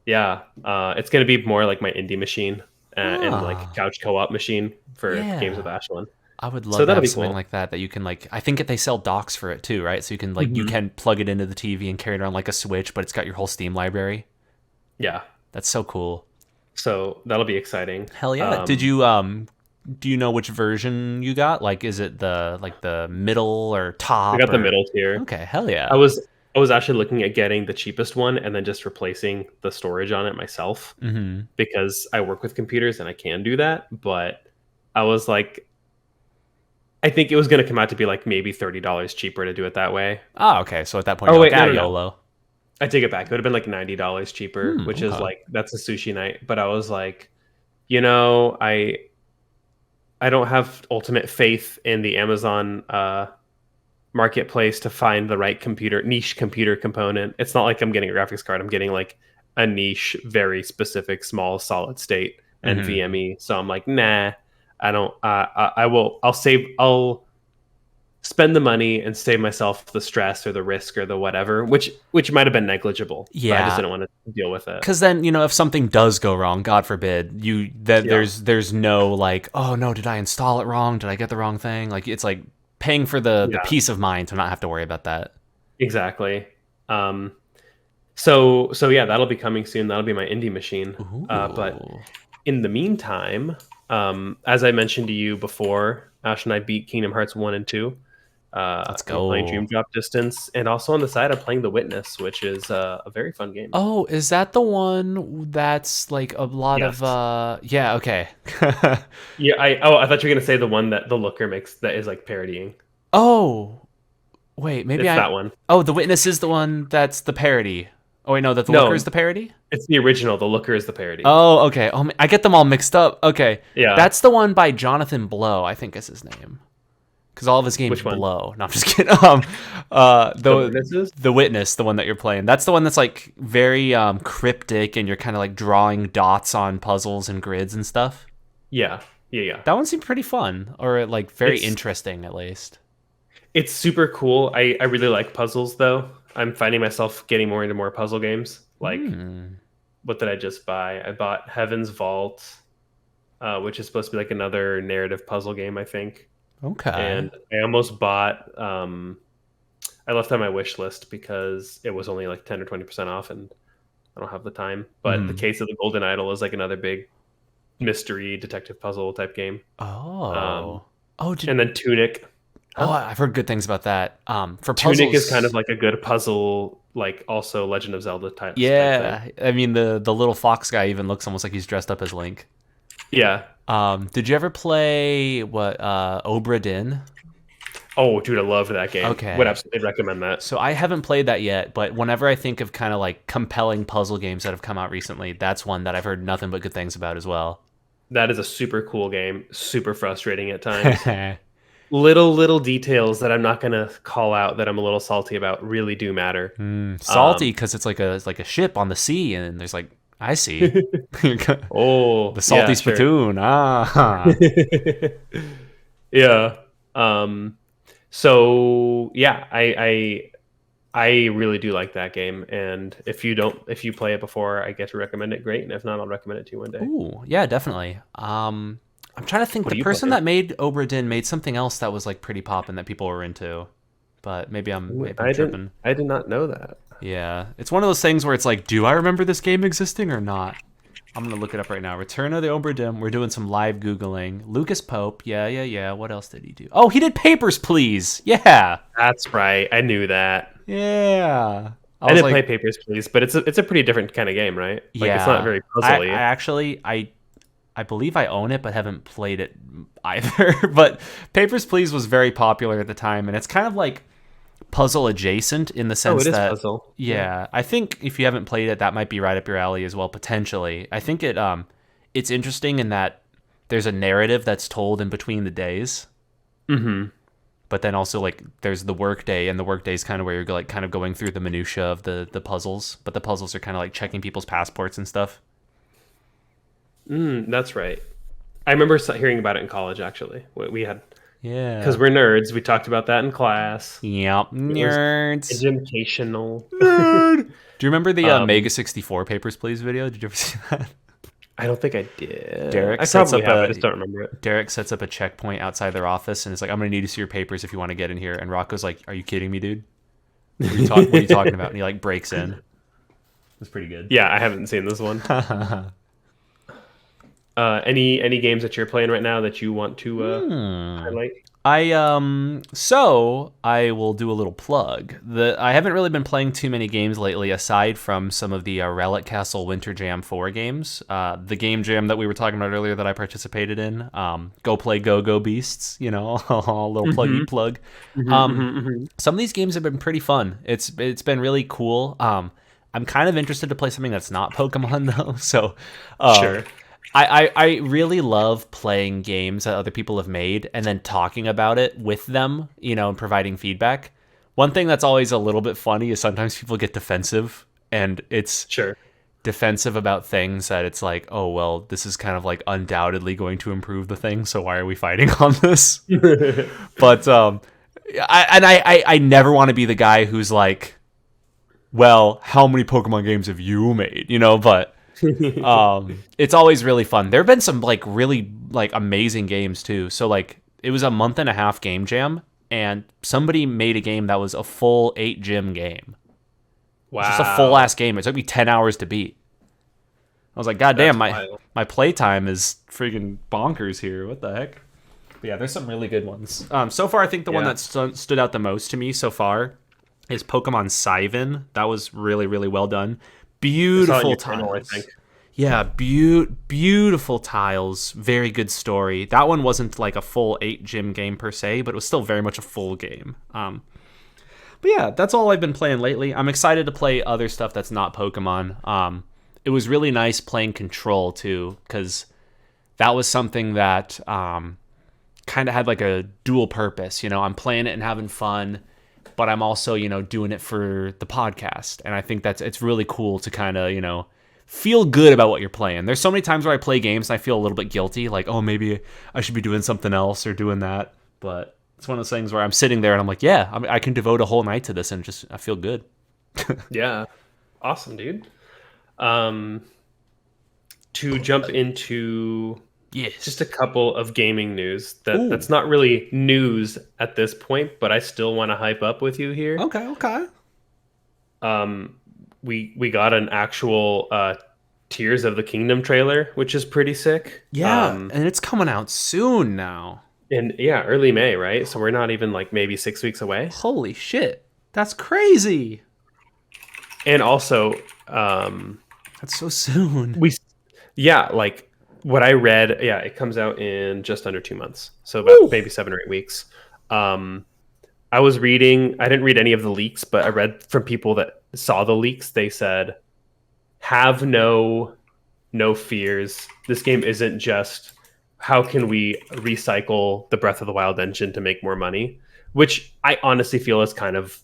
Yeah, it's going to be more like my indie machine and like couch co-op machine for games with Ashlyn. I would love to have something like that you can like. I think they sell docks for it too, right? So you can like you can plug it into the TV and carry it around like a Switch, but it's got your whole Steam library. Yeah, that's so cool. So that'll be exciting. Hell yeah! Did you do you know which version you got? Like, is it the middle or top? I got the middle tier. Okay, hell yeah! I was actually looking at getting the cheapest one and then just replacing the storage on it myself because I work with computers and I can do that. But I was like, I think it was going to come out to be like maybe $30 cheaper to do it that way. Oh, okay. So at that point, you're like, YOLO. I take it back. It would have been like $90 cheaper, which is like, that's a sushi night. But I was like, I don't have ultimate faith in the Amazon marketplace to find the right niche computer component. It's not like I'm getting a graphics card. I'm getting like a niche, very specific, small solid state NVMe. So I'm like, nah, I don't. I'll spend the money and save myself the stress or the risk or the whatever, which might have been negligible. Yeah, I just didn't want to deal with it. Because then if something does go wrong, God forbid, there's no like, oh no, did I install it wrong? Did I get the wrong thing? Like it's like paying for the peace of mind to not have to worry about that. Exactly. So yeah, that'll be coming soon. That'll be my indie machine. But in the meantime, as I mentioned to you before, Ash and I beat Kingdom Hearts 1 and 2. Let's go. Playing Dream Drop Distance, and also on the side I'm playing The Witness, which is a very fun game. Oh, is that the one that's like a lot of yeah, okay. Yeah, I thought you were gonna say the one that the Looker makes that is like parodying. Oh wait, maybe it's that one. Oh, The Witness is the one that's the parody. Oh wait, no, the Looker is the parody? It's the original. The Looker is the parody. Oh, okay. Oh, I get them all mixed up. Okay. Yeah. That's the one by Jonathan Blow, I think is his name. Because all of his games blow. No, I'm just kidding. The Witness, the one that you're playing. That's the one that's like very cryptic, and you're kind of like drawing dots on puzzles and grids and stuff. Yeah. That one seemed pretty fun, or like very interesting at least. It's super cool. I really like puzzles though. I'm finding myself getting more into more puzzle games. Like, what did I just buy? I bought Heaven's Vault, which is supposed to be like another narrative puzzle game, I think. Okay. And I almost bought. I left on my wish list because it was only like 10 or 20% off, and I don't have the time. But The Case of the Golden Idol is like another big mystery detective puzzle type game. Oh. And then Tunic. Oh, I've heard good things about that. For Tunic puzzles, is kind of like a good puzzle, like also Legend of Zelda type. Yeah, type I mean the little fox guy even looks almost like he's dressed up as Link. Yeah. Did you ever play Obra Dinn? Oh, dude, I loved that game. Okay. Would absolutely recommend that. So I haven't played that yet, but whenever I think of kind of like compelling puzzle games that have come out recently, that's one that I've heard nothing but good things about as well. That is a super cool game. Super frustrating at times. little details that I'm not gonna call out that I'm a little salty about really do matter. Salty because it's like a ship on the sea, and there's like I see. Oh, the salty spittoon. Sure. Ah. Yeah. So yeah, I really do like that game, and if you play it before I get to recommend it, great, and if not, I'll recommend it to you one day. Ooh, yeah, definitely. I'm trying to think. The person that made Obra Dinn made something else that was like pretty poppin' that people were into, but maybe I'm tripping. I did not know that. Yeah, it's one of those things where it's like, do I remember this game existing or not? I'm gonna look it up right now. Return of the Obra Dinn. We're doing some live Googling. Lucas Pope. Yeah. What else did he do? Oh, he did Papers, Please. Yeah. That's right. I knew that. Yeah. I didn't play Papers, Please, but it's a pretty different kind of game, right? Like, it's not very puzzly. I actually, I believe I own it, but haven't played it either. But Papers, Please was very popular at the time, and it's kind of like puzzle adjacent in the sense it is that puzzle. Yeah, I think if you haven't played it, that might be right up your alley as well, potentially. I think it's interesting in that there's a narrative that's told in between the days. Mm-hmm. But then also like there's the work day, and the work day is kind of where you're like kind of going through the minutia of the puzzles, but the puzzles are kind of like checking people's passports and stuff. That's right. I remember hearing about it in college. Actually, we had because Yeah, we're nerds. We talked about that in class. yep, nerds. Educational. Nerd. Do you remember the Mega 64 Papers, Please video? Did you ever see that? I don't think I did. Derek I sets probably up have. a- I just don't remember it. Derek sets up a checkpoint outside their office and is like, "I'm gonna need to see your papers if you want to get in here." And Rocco's like, "Are you kidding me, dude? What are you talking about?" And he like breaks in. It's pretty good. Yeah, I haven't seen this one. Any games that you're playing right now that you want to highlight? So I will do a little plug. I haven't really been playing too many games lately, aside from some of the Relic Castle Winter Jam 4 games. The game jam that we were talking about earlier that I participated in. Go play Go Beasts. You know, a little pluggy plug. Some of these games have been pretty fun. It's been really cool. I'm kind of interested to play something that's not Pokemon though. So Sure. I really love playing games that other people have made and then talking about it with them, you know, and providing feedback. One thing that's always a little bit funny is sometimes people get defensive, and it's defensive about things that it's like, oh, well, this is kind of like undoubtedly going to improve the thing, so why are we fighting on this? But I never want to be the guy who's like, well, how many Pokemon games have you made? You know, but it's always really fun. There have been some like really like amazing games too. So like it was a month-and-a-half game jam, and somebody made a game that was a full 8 gym game. Wow. It's just a full ass game. It took me 10 hours to beat. I was like, God damn, my playtime is freaking bonkers here. What the heck? But yeah, there's some really good ones. So far, I think the one that stood out the most to me so far is Pokemon Scythe. That was really, really well done. Beautiful tiles. I think. Yeah, beautiful tiles. Very good story. That one wasn't like a full 8 gym game per se, but it was still very much a full game. But yeah, that's all I've been playing lately. I'm excited to play other stuff that's not Pokemon. It was really nice playing Control too, because that was something that kind of had like a dual purpose. You know, I'm playing it and having fun, but I'm also, you know, doing it for the podcast. And I think it's really cool to kind of, you know, feel good about what you're playing. There's so many times where I play games and I feel a little bit guilty, like, oh, maybe I should be doing something else or doing that. But it's one of those things where I'm sitting there and I'm like, yeah, I can devote a whole night to this and just I feel good. Yeah. Awesome, dude. To jump into just a couple of gaming news that's not really news at this point, but I still want to hype up with you here. Okay. We got an actual Tears of the Kingdom trailer, which is pretty sick. Yeah, and it's coming out soon now. And yeah, early May, right? So we're not even like maybe 6 weeks away. Holy shit. That's crazy. And also, that's so soon. Like what I read, it comes out in just under 2 months. So about maybe 7 or 8 weeks. I was reading, I didn't read any of the leaks, but I read from people that saw the leaks. They said, have no fears. This game isn't just how can we recycle the Breath of the Wild engine to make more money, which I honestly feel is kind of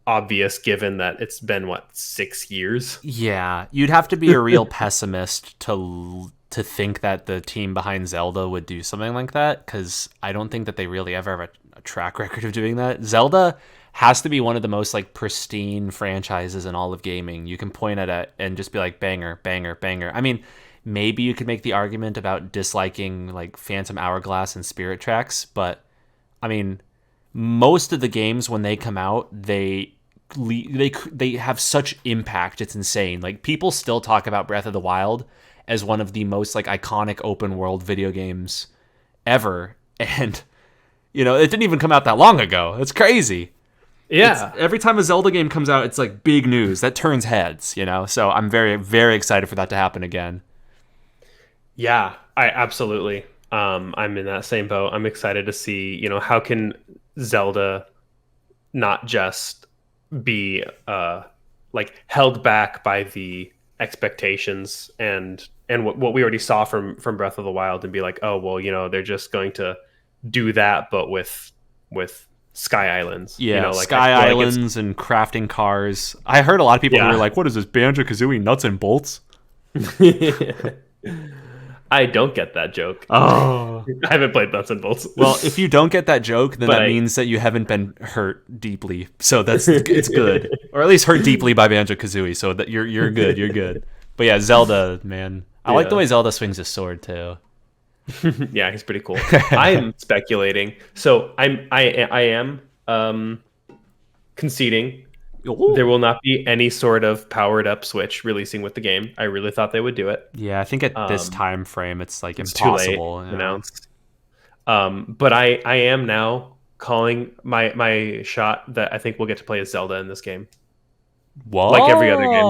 obvious given that it's been 6 years. Yeah, you'd have to be a real pessimist to think that the team behind Zelda would do something like that, because I don't think that they really ever have a track record of doing that. Zelda has to be one of the most like pristine franchises in all of gaming. You can point at it and just be like banger, banger, banger. I mean, maybe you could make the argument about disliking like Phantom Hourglass and Spirit Tracks, but I mean, most of the games when they come out, they have such impact. It's insane. Like people still talk about Breath of the Wild as one of the most like iconic open world video games ever. And it didn't even come out that long ago. It's crazy. Yeah. Every time a Zelda game comes out, it's like big news that turns heads, So I'm very, very excited for that to happen again. Yeah, I absolutely. I'm in that same boat. I'm excited to see, how can Zelda not just be like held back by the expectations and what we already saw from Breath of the Wild, and be like, oh well, they're just going to do that, but with Sky Islands. Yeah, Like Sky Islands and crafting cars. I heard a lot of people who were like, "What is this, Banjo-Kazooie nuts and bolts?" I don't get that joke. Oh. I haven't played Nuts and Bolts. Well, if you don't get that joke, then that means that you haven't been hurt deeply. So it's good, or at least hurt deeply by Banjo-Kazooie. So that you're good. You're good. But yeah, Zelda, man, I like the way Zelda swings his sword too. Yeah, he's pretty cool. I am speculating. So I am conceding. Ooh. There will not be any sort of powered up Switch releasing with the game. I really thought they would do it. Yeah, I think at this time frame, it's like impossible. Too late, announced. But I am now calling my shot that I think we'll get to play as Zelda in this game. Whoa! Like every other game.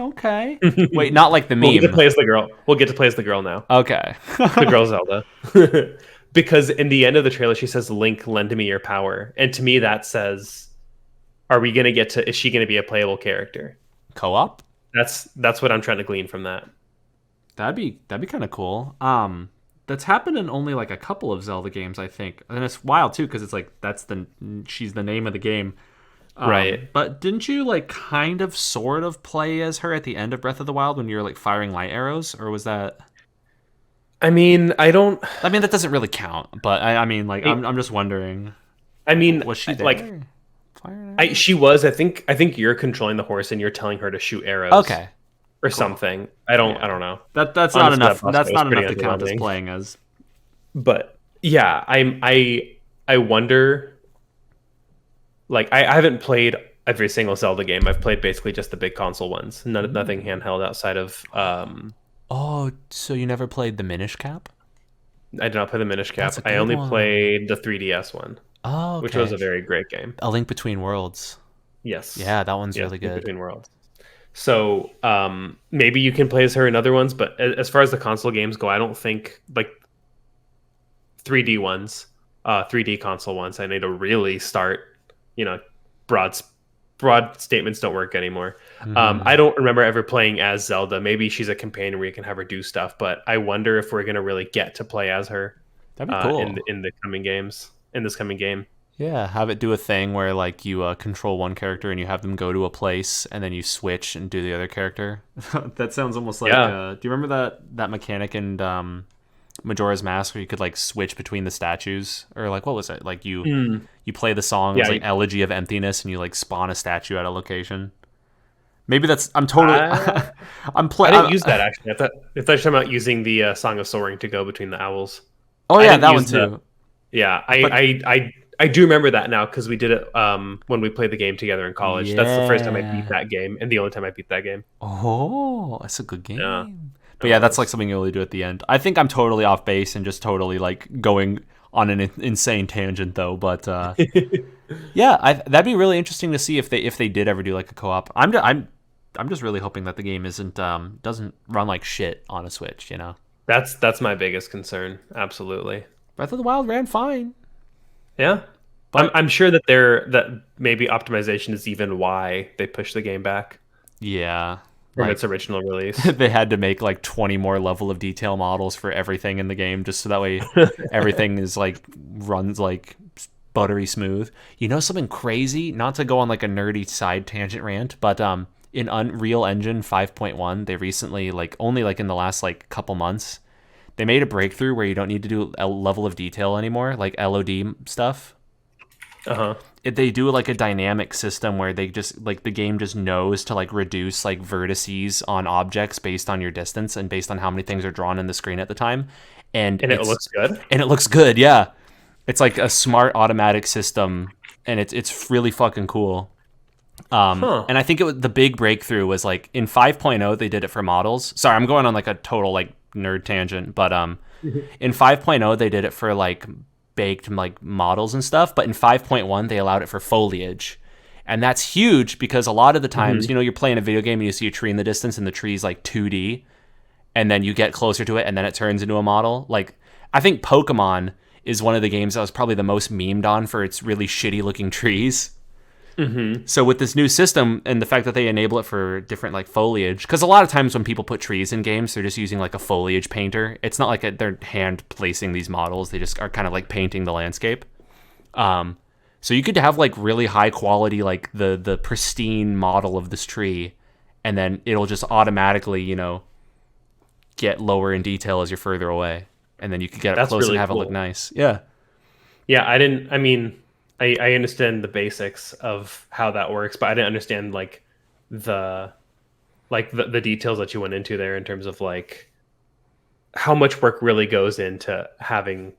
Okay. Wait, not like the meme. We'll get to play as the girl. We'll get to play as the girl now. Okay. The girl Zelda. Because in the end of the trailer, she says, "Link, lend me your power," and to me that says, are we going to get to? Is she going to be a playable character? Co-op? That's what I'm trying to glean from that. That'd be kind of cool. That's happened in only like a couple of Zelda games, I think, and it's wild too because it's like she's the name of the game, right? But didn't you like kind of sort of play as her at the end of Breath of the Wild when you were like firing light arrows, or was that? I mean, that doesn't really count, but I'm just wondering. I mean, was she there? Like, she was. I think you're controlling the horse and you're telling her to shoot arrows. Okay. Or cool. Something. I don't know. That's not enough. That's not enough to count as playing as. But yeah, I wonder. Like I haven't played every single Zelda game. I've played basically just the big console ones. Nothing handheld outside of. Oh, so you never played the Minish Cap? I did not play the Minish Cap. I only played the 3DS one. Oh, okay. Which was a very great game. A Link Between Worlds. Yes. Yeah, that one's really good. Link Between Worlds. So maybe you can play as her in other ones, but as far as the console games go, I don't think like 3D ones, 3D console ones. I need to really start. Broad statements don't work anymore. Mm-hmm. I don't remember ever playing as Zelda. Maybe she's a companion where you can have her do stuff, but I wonder if we're gonna really get to play as her. That'd be cool in the coming games. In this coming game. Yeah, have it do a thing where like you control one character and you have them go to a place and then you switch and do the other character. That sounds almost like do you remember that mechanic in Majora's Mask where you could like switch between the statues, or like what was it, like you play the song like Elegy of Emptiness and you like spawn a statue at a location. Maybe that's I'm totally I didn't use that actually. I thought you're talking about using the Song of Soaring to go between the owls. Oh yeah, that one too. Yeah, I do remember that now because we did it when we played the game together in college. Yeah. That's the first time I beat that game and the only time I beat that game. Oh, that's a good game. Yeah. But yeah, that's like something you only do at the end. I think I'm totally off base and just totally like going on an insane tangent though. But yeah, that'd be really interesting to see if they did ever do like a co-op. I'm just really hoping that the game doesn't run like shit on a Switch. That's my biggest concern. Absolutely. Breath of the Wild ran fine. Yeah, but I'm sure that maybe optimization is even why they pushed the game back. Yeah, from its original release. They had to make like 20 more level of detail models for everything in the game, just so that way everything is like runs like buttery smooth. Something crazy? Not to go on like a nerdy side tangent rant, but in Unreal Engine 5.1, they recently only in the last couple months. They made a breakthrough where you don't need to do a level of detail anymore, like LOD stuff. They do a dynamic system where they just the game just knows to reduce vertices on objects based on your distance and based on how many things are drawn in the screen at the time. And it looks good. And it looks good, yeah. It's like a smart automatic system, and it's really fucking cool. Huh. And I think the big breakthrough was like in 5.0 they did it for models. Sorry, I'm going on like a total like nerd tangent, but in 5.0 they did it for like baked like models and stuff, but in 5.1 they allowed it for foliage. And that's huge because a lot of the times, Mm-hmm. you're playing a video game and you see a tree in the distance and the tree's like 2D, and then you get closer to it and then it turns into a model. Like I think Pokemon is one of the games that was probably the most memed on for its really shitty looking trees. Mm-hmm. So with this new system and the fact that they enable it for different like foliage, because a lot of times when people put trees in games, they're just using like a foliage painter. It's not like they're hand placing these models; they just are kind of like painting the landscape. So you could have like really high quality, like the pristine model of this tree, and then it'll just automatically, get lower in detail as you're further away, and then you could get up That's close and really have it look cool. nice. Yeah. Yeah, I didn't. I mean, I understand the basics of how that works, but I didn't understand the the details that you went into there in terms of like how much work really goes into having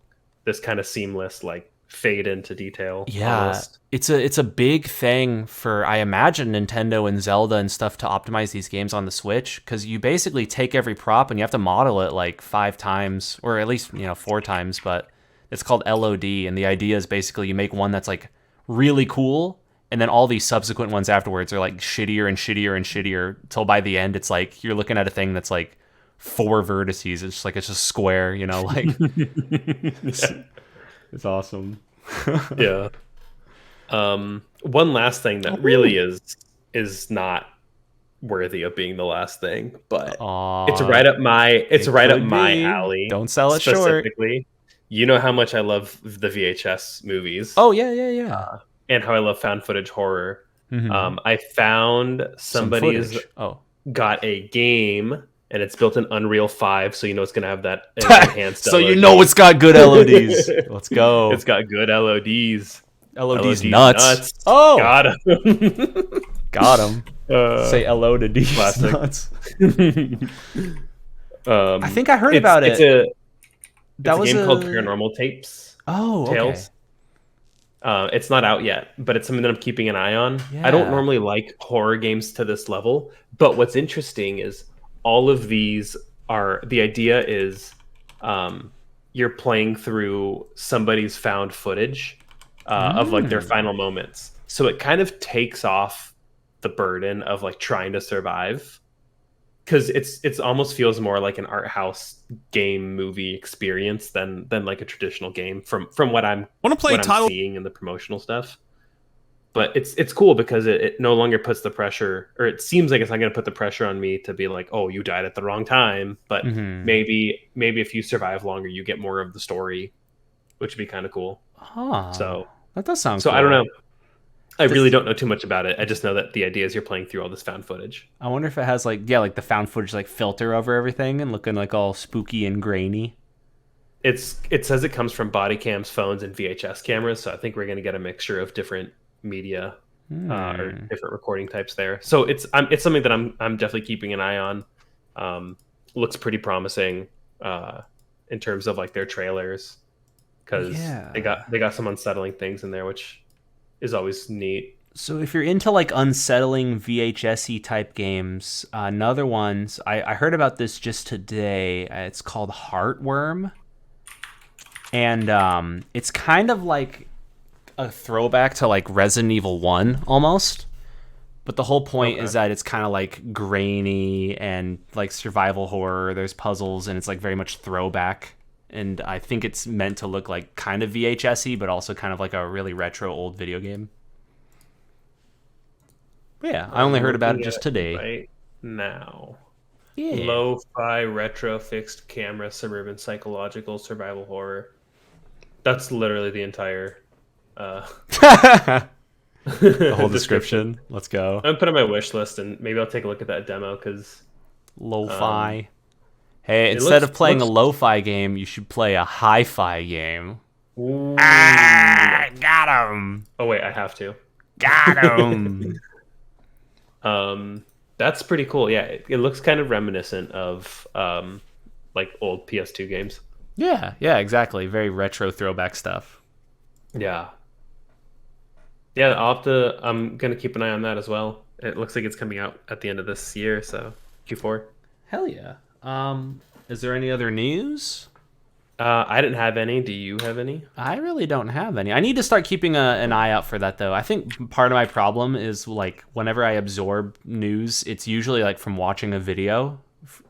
this kind of seamless like fade into detail Yeah, almost. it's a big thing for I imagine Nintendo and Zelda and stuff to optimize these games on the Switch because you basically take every prop and you have to model it like 5 times or at least 4 times, but it's called LOD and the idea is basically you make one that's like really cool and then all these subsequent ones afterwards are like shittier and shittier and shittier till by the end it's like you're looking at a thing that's like 4 vertices. It's just square, like it's, Yeah. it's awesome. Yeah. One last thing that really is not worthy of being the last thing, but Aw, it's it right up could my be. alley Don't sell it short. specifically. You know how much I love the VHS movies Oh yeah, yeah, yeah. and how I love found footage horror. Mm-hmm. I found Some somebody's footage. Oh, got a game and it's built in Unreal 5, so you know it's going to have that enhanced so LOD. it's got good LODs. Let's go. It's got good LODs. LODs LOD's nuts. nuts. Oh, Got him. got him. uh, Say hello to D's Classic. nuts. I think I heard it's about it's it. a That it's a was game called a. Paranormal Tapes Oh, okay. Tales. It's not out yet, but it's something that I'm keeping an eye on. I don't Yeah. normally like horror games to this level, but what's interesting is all of these are the idea is you're playing through somebody's found footage of like their Mm. final moments. So it kind of takes off the burden of like trying to survive because it's almost feels more like an art house game movie experience than like a traditional game from Want to play what I'm title? seeing in the promotional stuff. But it's cool because it no longer puts the pressure, or it seems like it's not going to put the pressure on me to be like, oh, you died at the wrong time. But Mm-hmm. maybe if you survive longer, you get more of the story, which would be kind of cool. Huh. So That does sound so I don't cool. know. I really Does, don't know too much about it. I just know that the idea is you're playing through all this found footage. I wonder if it has like the found footage like filter over everything and looking like all spooky and grainy. It says it comes from body cams, phones, and VHS cameras. So I think we're going to get a mixture of different media or Hmm. different recording types there. So it's something that I'm definitely keeping an eye on. Looks pretty promising in terms of like their trailers because Yeah. they got some unsettling things in there, which is always neat. So if you're into like unsettling VHS-y type games, another one's I heard about this just today. It's called Heartworm, and it's kind of like a throwback to like Resident Evil 1 almost. But the whole point Okay. is that it's kind of like grainy and like survival horror. There's puzzles and it's like very much throwback. And I think it's meant to look like kind of VHS-y, but also kind of like a really retro old video game. But yeah, I only I'm heard about it looking at just it today. right now. Yeah. Lo-fi retro fixed camera suburban psychological survival horror. That's literally the entire uh, The whole description. description. Let's go. I'm gonna put it on my wish list, and maybe I'll take a look at that demo because Lo-fi. Hey, it instead of playing a looks. lo-fi game, you should play a hi-fi game. Ooh. Ah, got him. Oh wait, I have to. Got him. That's pretty cool. Yeah, it looks kind of reminiscent of like old PS2 games. Yeah, exactly. Very retro throwback stuff. Yeah. Yeah, I'll have to. I'm gonna keep an eye on that as well. It looks like it's coming out at the end of this year, so Q4. Hell yeah. Is there any other news? I didn't have any. Do you have any? I really don't have any. I need to start keeping an eye out for that, though. I think part of my problem is like whenever I absorb news, it's usually like from watching a video.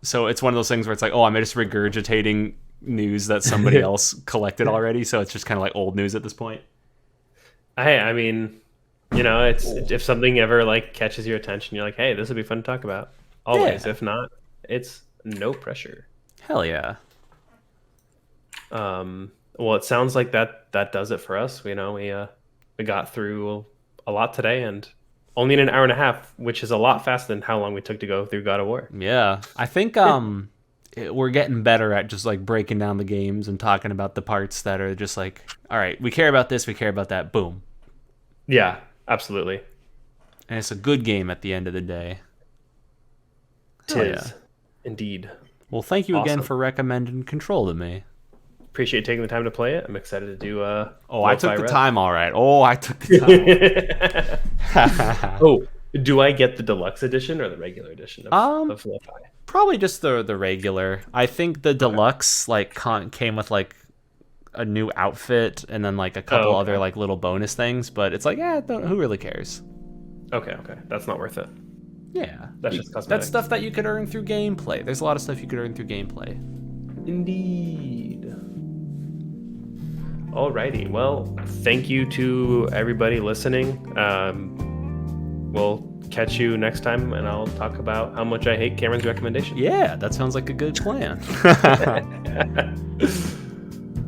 So it's one of those things where it's like, oh, I'm just regurgitating news that somebody else collected already. So it's just kind of like old news at this point. I mean, it's if something ever like catches your attention, you're like, hey, this would be fun to talk about. Always. Yeah. If not, it's no pressure. Hell yeah. Well, it sounds like that does it for us. We got through a lot today, and only in an hour and a half, which is a lot faster than how long we took to go through God of War. Yeah. I think we're getting better at just like breaking down the games and talking about the parts that are just like, all right, we care about this, we care about that, boom. Yeah, absolutely. And it's a good game at the end of the day. Tis, indeed. Well, thank you again for recommending Control to me. Appreciate taking the time to play it. I'm excited to do I took the time, all right. I took the time. Oh, do I get the deluxe edition or the regular edition of Lo-Fi? Probably just the regular. I think the deluxe came with like a new outfit and then like a couple other like little bonus things, but it's like, who really cares? Okay, that's not worth it. Yeah, that's just cosmetic. That's stuff that you could earn through gameplay. There's a lot of stuff you could earn through gameplay. Indeed. Alrighty, well, thank you to everybody listening. We'll catch you next time, and I'll talk about how much I hate Cameron's recommendation. Yeah, that sounds like a good plan.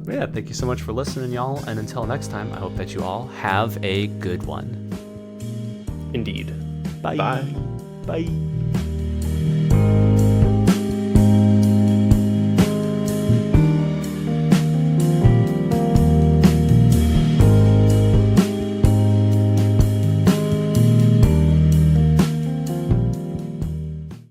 Yeah, thank you so much for listening, y'all, and until next time, I hope that you all have a good one. Indeed. Bye. Bye. Bye.